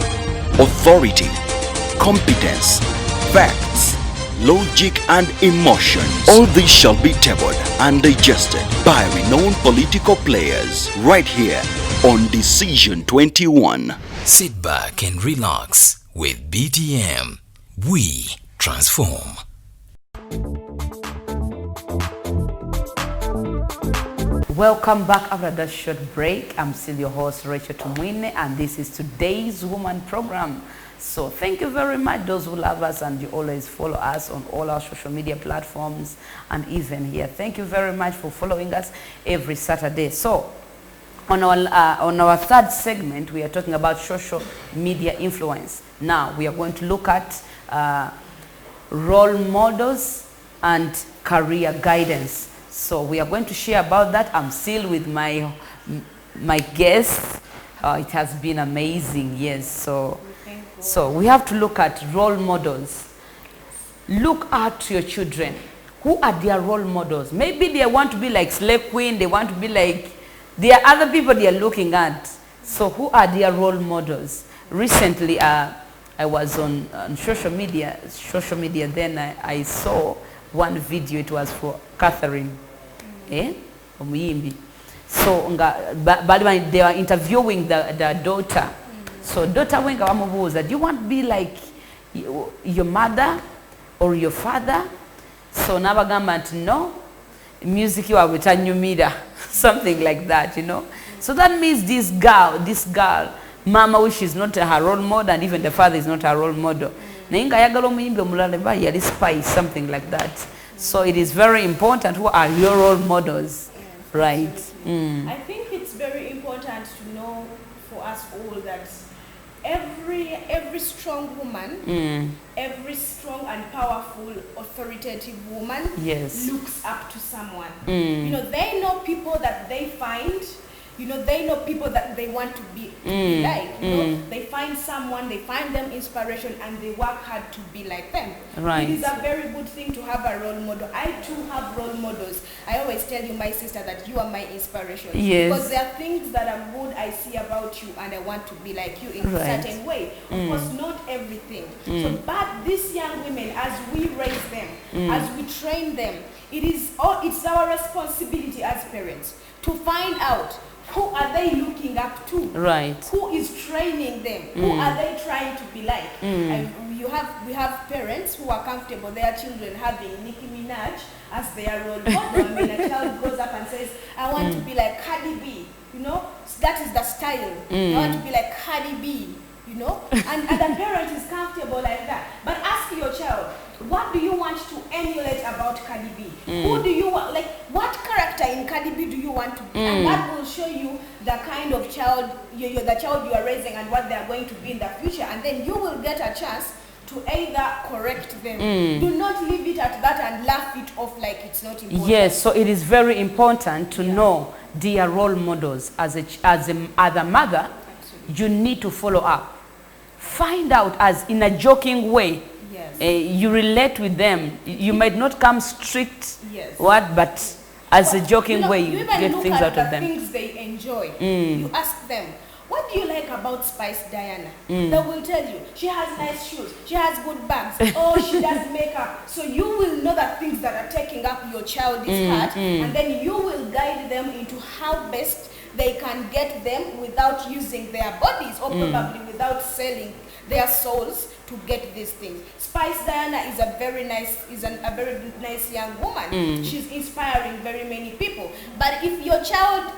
Speaker 4: authority, competence, facts, logic and emotions. All these shall be tabled and digested by renowned political players right here on Decision 21.
Speaker 3: Sit back and relax with BTM. We transform.
Speaker 1: Welcome back after that short break. I'm still your host, Racheal Tumwine, and this is today's Woman program. So thank you very much, those who love us and you always follow us on all our social media platforms and even here. Thank you very much for following us every Saturday. So on our third segment, we are talking about social media influence. Now we are going to look at role models and career guidance. So we are going to share about that. I'm still with my guest. It has been amazing, yes. So we have to look at role models. Look out to your children. Who are their role models? Maybe they want to be like Slave Queen. They want to be like, there are other people they are looking at. So who are their role models? Recently, I was on social media. Then I saw one video. It was for Catherine. Omuyimbi. So they were interviewing the daughter. So daughter wenga wamubuuza, do you want to be like your mother or your father? So nabagamba nti no, music wawe tanyumira, something like that, you know. So that means this girl, mama which is not her role model, and even the father is not her role model. Naye nga ayagala omuyimbi omulala ba yali spice, something like that. So it is very important who are your role models. Right.
Speaker 2: I think it's very important to know for us all that every strong woman, every strong and powerful authoritative woman
Speaker 1: Yes.
Speaker 2: looks up to someone. You know, they know people that they find, you know, they know people that they want to be like. You know, they find someone, they find them inspiration, and they work hard to be like them.
Speaker 1: Right.
Speaker 2: It is a very good thing to have a role model. I too have role models. I always tell you, my sister, that you are my inspiration.
Speaker 1: Yes.
Speaker 2: Because there are things that are good I see about you, and I want to be like you in a
Speaker 1: Right.
Speaker 2: certain way. Of course, not everything. So, but these young women, as we raise them, as we train them, it's our responsibility as parents to find out who are they looking up to.
Speaker 1: Right.
Speaker 2: Who is training them? Who are they trying to be like? We have parents who are comfortable their children having Nicki Minaj as their role model. I mean, a child grows up and says, I want to be like Cardi B. You know, that is the style. I want to be like Cardi B. You know, and the parent is comfortable like that. But ask your child, what do you want to emulate about Cardi B? Who do you want, like, what character in Cardi B do you want to be? And that will show you the kind of child, the child you are raising and what they are going to be in the future. And then you will get a chance to either correct them. Do not leave it at that and laugh it off like it's not important.
Speaker 1: Yes, so it is very important to know their role models. As a mother, you need to follow up. Find out, as in a joking way, you relate with them. You might not come strict, but as a joking way, you get things out of them.
Speaker 2: Things they enjoy. You ask them, what do you like about Spice Diana? They will tell you, she has nice shoes, she has good bags, oh, she does makeup. So you will know the things that are taking up your child's heart, and then you will guide them into how best they can get them without using their bodies, or probably without selling their souls to get these things. Spice Diana is a very nice young woman. She's inspiring very many people. But if your child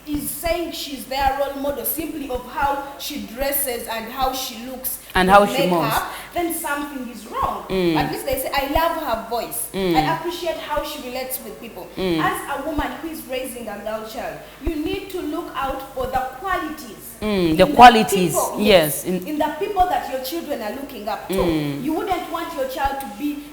Speaker 2: is saying she's their role model simply of how she dresses and how she looks
Speaker 1: and how she moves,
Speaker 2: then something is wrong. At least they say, I love her voice. I appreciate how she relates with people. As a woman who is raising a girl child, you need to look out for the qualities.
Speaker 1: The qualities,
Speaker 2: people,
Speaker 1: yes.
Speaker 2: In the people that your children are looking up to. You wouldn't want your child to be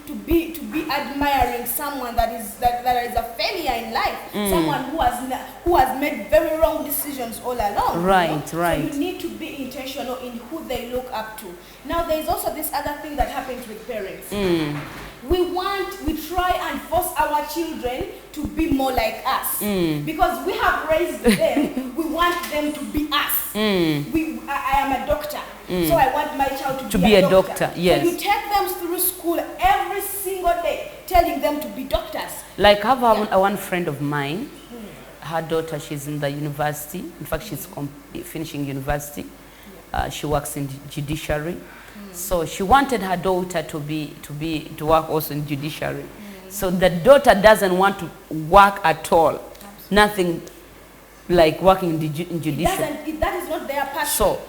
Speaker 2: admiring someone that is a failure in life, someone who has made very wrong decisions all along.
Speaker 1: Right,
Speaker 2: you know?
Speaker 1: right.
Speaker 2: So you need to be intentional in who they look up to. Now there is also this other thing that happens with parents. We try and force our children to be more like us because we have raised them. We want them to be us. I am a doctor, so I want my child to be a doctor.
Speaker 1: Yes.
Speaker 2: So you take them through school every single day, telling them to be doctors.
Speaker 1: Like I have one friend of mine. Her daughter, she's in the university. In fact, she's finishing university. She works in judiciary. So she wanted her daughter to work also in judiciary. So the daughter doesn't want to work at all. Nothing like working in judiciary.
Speaker 2: That is not their passion.
Speaker 1: So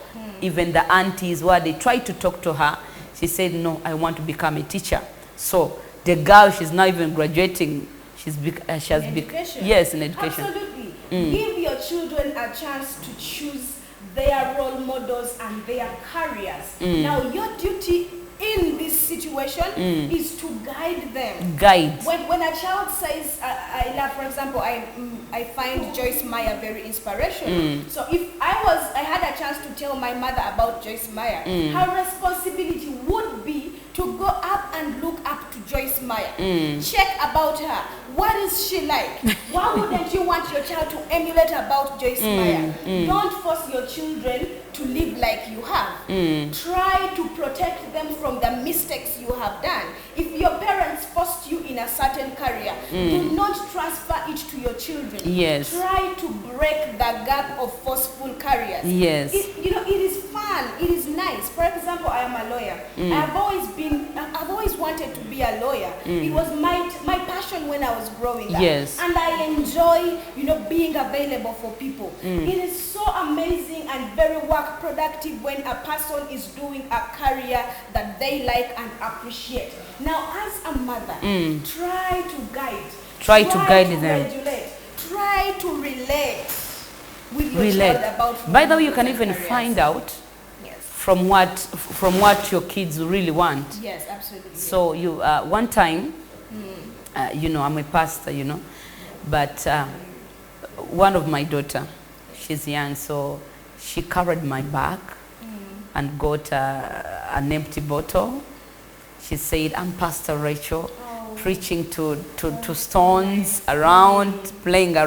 Speaker 1: even the aunties, where they tried to talk to her, she said, no, I want to become a teacher. So the girl, she's not even graduating. She has
Speaker 2: education.
Speaker 1: Yes, in education.
Speaker 2: Absolutely. Give your children a chance to choose their role models and their careers. Now, your duty in this situation is to guide them. When a child says, I love, for example, I find Joyce Meyer very inspirational. So if I had a chance to tell my mother about Joyce Meyer, her responsibility would be to go up and look up to Joyce Meyer. Check about her. What is she like? Why wouldn't you want your child to emulate about Joyce Meyer? Don't force your children to live like you have. Try to protect them from the mistakes you have done. If your parents forced you in a certain career, do not transfer it to your children.
Speaker 1: Yes.
Speaker 2: Try to break the gap of forceful careers.
Speaker 1: Yes.
Speaker 2: It is fun. It is nice. For example, I am a lawyer. I've always wanted to be a lawyer. It was my passion when I was growing up.
Speaker 1: Yes.
Speaker 2: And I enjoy, being available for people. It is so amazing and very work productive when a person is doing a career that they like and appreciate. Now, as a mother, try to guide them. try to relate with your child about.
Speaker 1: By the way, you can even find out
Speaker 2: Yes.
Speaker 1: from what your kids really want.
Speaker 2: Yes, absolutely.
Speaker 1: So you one time, you know, I'm a pastor, you know, but one of my daughter, she's young, so she carried my bag and got an empty bottle. She said, "I'm Pastor Racheal, preaching to stones around, playing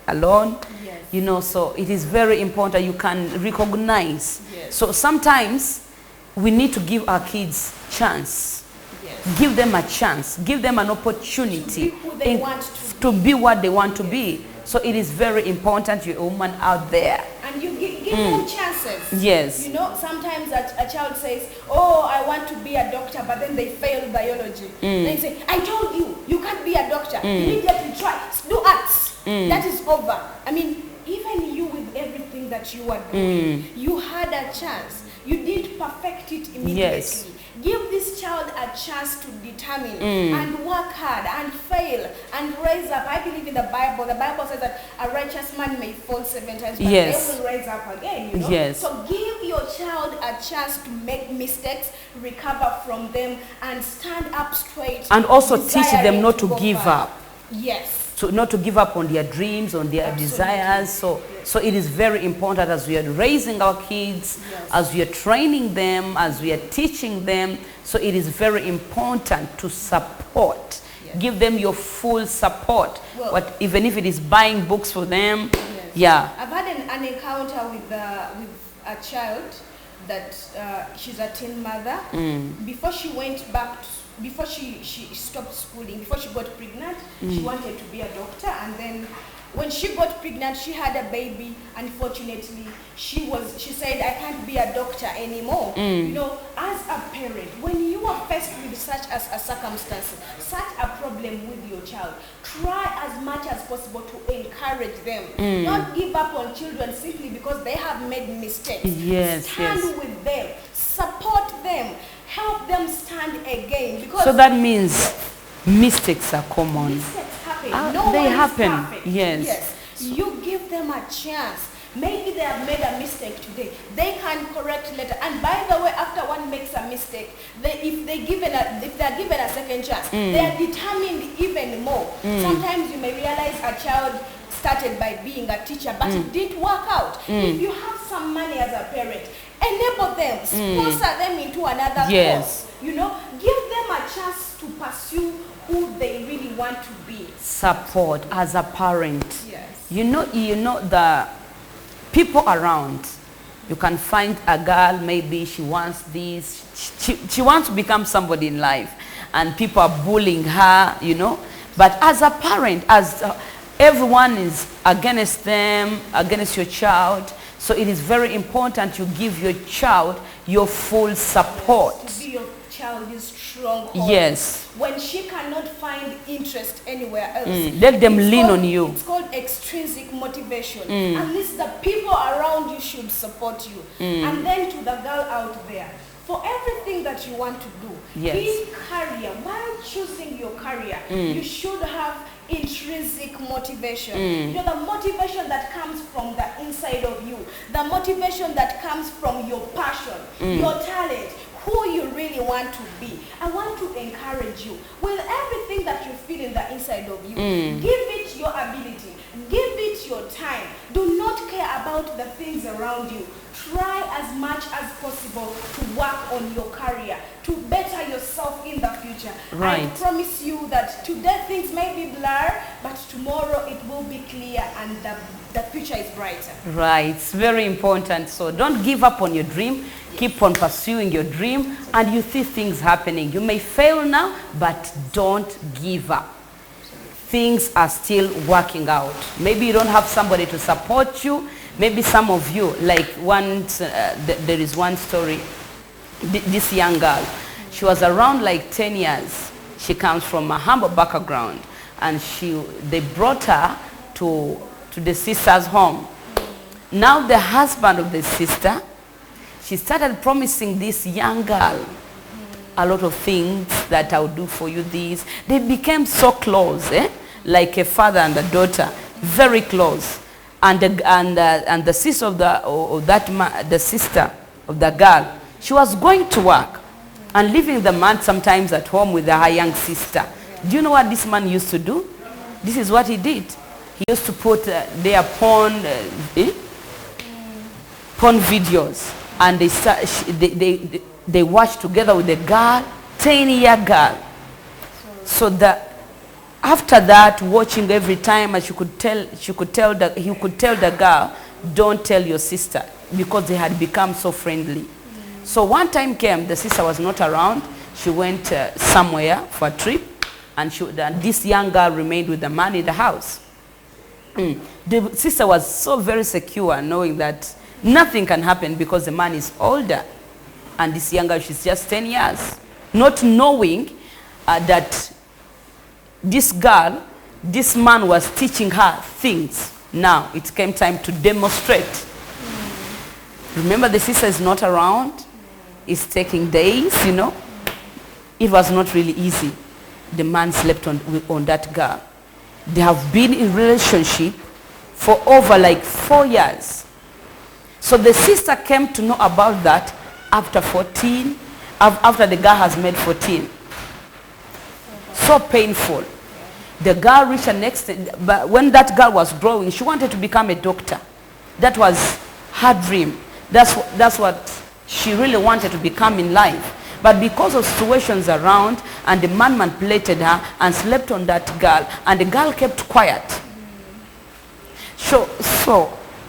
Speaker 1: alone."
Speaker 2: Yes.
Speaker 1: You know, so it is very important you can recognize.
Speaker 2: Yes.
Speaker 1: So sometimes we need to give our kids chance.
Speaker 2: Yes.
Speaker 1: Give them a chance. Give them an opportunity
Speaker 2: To be who they want
Speaker 1: to be what they want to be. So it is very important, you woman out there.
Speaker 2: And you give them chances.
Speaker 1: Yes.
Speaker 2: You know, sometimes a child says, "Oh, I want to be a doctor," but then they fail biology. They say, "I told you, you can't be a doctor. Immediately try, do arts." That is over. I mean, even you with everything that you are doing, you had a chance. You did perfect it immediately.
Speaker 1: Yes.
Speaker 2: Give this child a chance to determine and work hard and fail and rise up. I believe in the Bible. The Bible says that a righteous man may fall 7 times, but
Speaker 1: Yes.
Speaker 2: they will rise up again. You know?
Speaker 1: Yes.
Speaker 2: So give your child a chance to make mistakes, recover from them, and stand up straight.
Speaker 1: And also teach them
Speaker 2: desiring
Speaker 1: not to
Speaker 2: go
Speaker 1: give
Speaker 2: far.
Speaker 1: up.
Speaker 2: Yes.
Speaker 1: So not to give up on their dreams, on their
Speaker 2: Absolutely.
Speaker 1: desires. So it is very important as we are raising our kids,
Speaker 2: Yes.
Speaker 1: as we are training them, as we are teaching them. So it is very important to support.
Speaker 2: Yes.
Speaker 1: Give them your full support.
Speaker 2: Well-
Speaker 1: Even if it is buying books for them.
Speaker 2: Yes.
Speaker 1: Yeah.
Speaker 2: I've had an encounter with a child that she's a teen mother. Before she went back, before she stopped schooling, before she got pregnant, she wanted to be a doctor, and then when she got pregnant, she had a baby. Unfortunately, she said, "I can't be a doctor anymore." You know, as a parent, when you are faced with such as a circumstance, such a problem with your child, try as much as possible to encourage them. Don't give up on children simply because they have made mistakes.
Speaker 1: Yes,
Speaker 2: Stand
Speaker 1: yes.
Speaker 2: with them, support them, help them stand again. Because
Speaker 1: So that means mistakes are common.
Speaker 2: mistakes happen.
Speaker 1: They
Speaker 2: one is
Speaker 1: happen,
Speaker 2: perfect.
Speaker 1: yes.
Speaker 2: You give them a chance. Maybe they have made a mistake today. They can correct later. And by the way, after one makes a mistake, if they're given a second chance, they are determined even more. Sometimes you may realize a child started by being a teacher, but it didn't work out. If you have some money as a parent, enable them, sponsor them into another
Speaker 1: Yes.
Speaker 2: course. You know, give them a chance to pursue who they really want to be.
Speaker 1: Support as a parent.
Speaker 2: Yes.
Speaker 1: You know the people around. You can find a girl, maybe she wants this, she wants to become somebody in life, and people are bullying her, you know. But as a parent, as everyone is against them, against your child, so it is very important you give your child your full support.
Speaker 2: To be your child's stronghold.
Speaker 1: Yes.
Speaker 2: When she cannot find interest anywhere else.
Speaker 1: Let them
Speaker 2: it's
Speaker 1: lean
Speaker 2: called-
Speaker 1: on you.
Speaker 2: It's called extrinsic motivation. At least the people around you should support you. And then to the girl out there, for everything that you want to do,
Speaker 1: Yes.
Speaker 2: in career, while choosing your career, you should have intrinsic motivation. You know, the motivation that comes from the inside of you, the motivation that comes from your passion, your talent, who you really want to be. I want to encourage you with everything that you feel in the inside of you. Give it your ability. Give it your time. Do not care about the things around you. Try as much as possible to work on your career, to better yourself in the future.
Speaker 1: Right.
Speaker 2: I promise you that today things may be blurred, but tomorrow it will be clear and the future is brighter.
Speaker 1: Right, it's very important. So don't give up on your dream. Keep on pursuing your dream, and you see things happening. You may fail now, but don't give up. Things are still working out. Maybe you don't have somebody to support you. Maybe some of you, like there is one story, this young girl, she was around like 10 years. She comes from a humble background, and they brought her to the sister's home. Now the husband of the sister, she started promising this young girl a lot of things, that I'll do for you this. They became so close, like a father and a daughter. very close. And the sister of the sister of the girl, she was going to work and leaving the man sometimes at home with her young sister. Do you know what this man used to do? This is what he did. He used to put their porn videos, and they watched together with the girl, 10-year girl. So that after that, watching every time, and he could tell the girl, don't tell your sister, because they had become so friendly. So one time came, the sister was not around. She went somewhere for a trip, and this young girl remained with the man in the house. The sister was so very secure, knowing that nothing can happen because the man is older, and this young girl, she's just 10 years, not knowing that this man was teaching her things. Now it came time to demonstrate. Remember, the sister is not around. It's taking days, you know. It was not really easy. The man slept on that girl. They have been in relationship for over like 4 years. So the sister came to know about that after the girl has made 14. So painful. The girl reached the next, but when that girl was growing, she wanted to become a doctor. That was her dream. That's what she really wanted to become in life. But because of situations around, and the man manipulated her and slept on that girl, and the girl kept quiet. So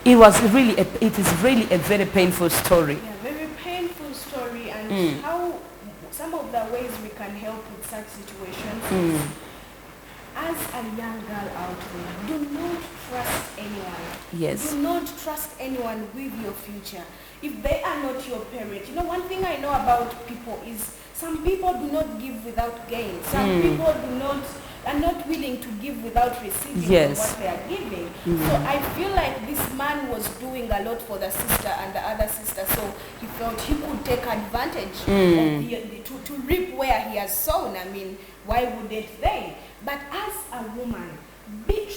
Speaker 1: it is really a very painful story.
Speaker 2: Yeah, very painful story, and how some of the ways we can help with such situations. As a young girl out there, do not trust anyone.
Speaker 1: Yes.
Speaker 2: Do not trust anyone with your future. If they are not your parent, you know, one thing I know about people is some people do not give without gain. Some people are not willing to give without receiving what they are giving. So I feel like this man was doing a lot for the sister and the other sister, so he felt he could take advantage of to reap where he has sown. I mean, why wouldn't they? But as a woman,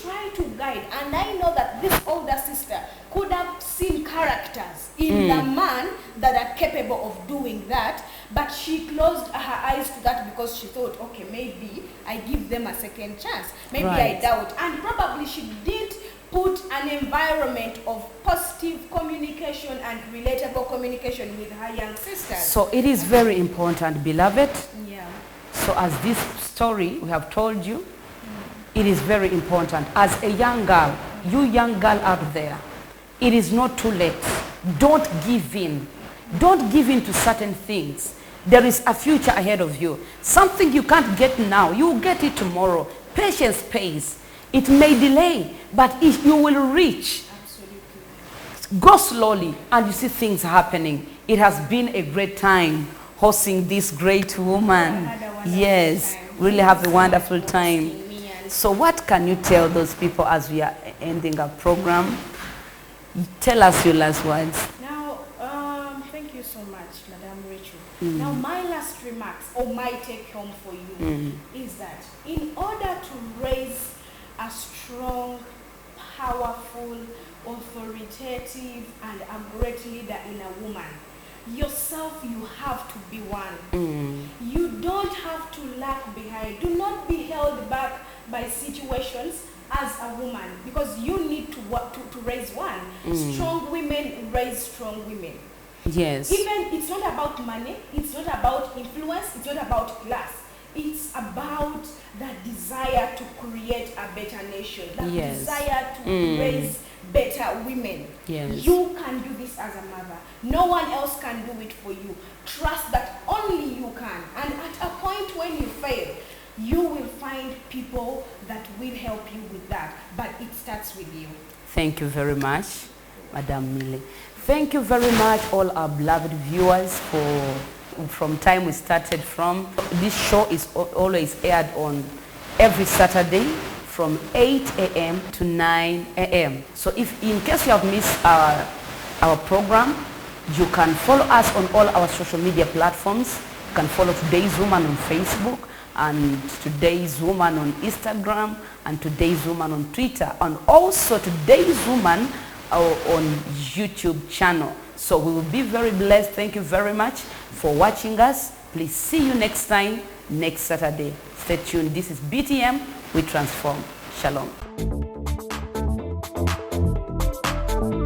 Speaker 2: try to guide. And I know that this older sister could have seen characters in the man that are capable of doing that, but she closed her eyes to that because she thought, okay, maybe I give them a second chance. Maybe I doubt. And probably she did put an environment of positive communication and relatable communication with her young sisters.
Speaker 1: So it is very important, beloved.
Speaker 2: Yeah.
Speaker 1: So as this story we have told you, it is very important. As a young girl, you young girl out there, it is not too late. Don't give in. Don't give in to certain things. There is a future ahead of you. Something you can't get now, you will get it tomorrow. Patience pays. It may delay, but you will reach.
Speaker 2: Absolutely.
Speaker 1: Go slowly, and you see things happening. It has been a great time hosting this great woman. Yes, really have a wonderful time. So what can you tell those people as we are ending our program? Tell us your last words.
Speaker 2: Now, thank you so much, Madam Racheal. Now, my last remarks, or my take home for you, is that in order to raise a strong, powerful, authoritative, and a great leader in a woman, yourself, you have to be one. You don't have to lag behind. Do not be held back by situations as a woman, because you need to work to raise one. Strong women raise strong women.
Speaker 1: Yes.
Speaker 2: Even it's not about money, it's not about influence, it's not about class. It's about the desire to create a better nation, the desire to raise better women.
Speaker 1: Yes.
Speaker 2: You can do this as a mother. No one else can do it for you. Trust that only you can. And at a point when you fail, you will find people that will help you with that. But it starts with you.
Speaker 1: Thank you very much, Madam Milly. Thank you very much, all our beloved viewers, from time we started from. This show is always aired on every Saturday from 8 a.m. to 9 a.m. So if in case you have missed our program, you can follow us on all our social media platforms. You can follow Today's Woman on Facebook, and Today's Woman on Instagram, and Today's Woman on Twitter, and also Today's Woman on YouTube channel. So we will be very blessed. Thank you very much for watching us. Please see you next time, next Saturday. Stay tuned. This is BTM. We transform. Shalom.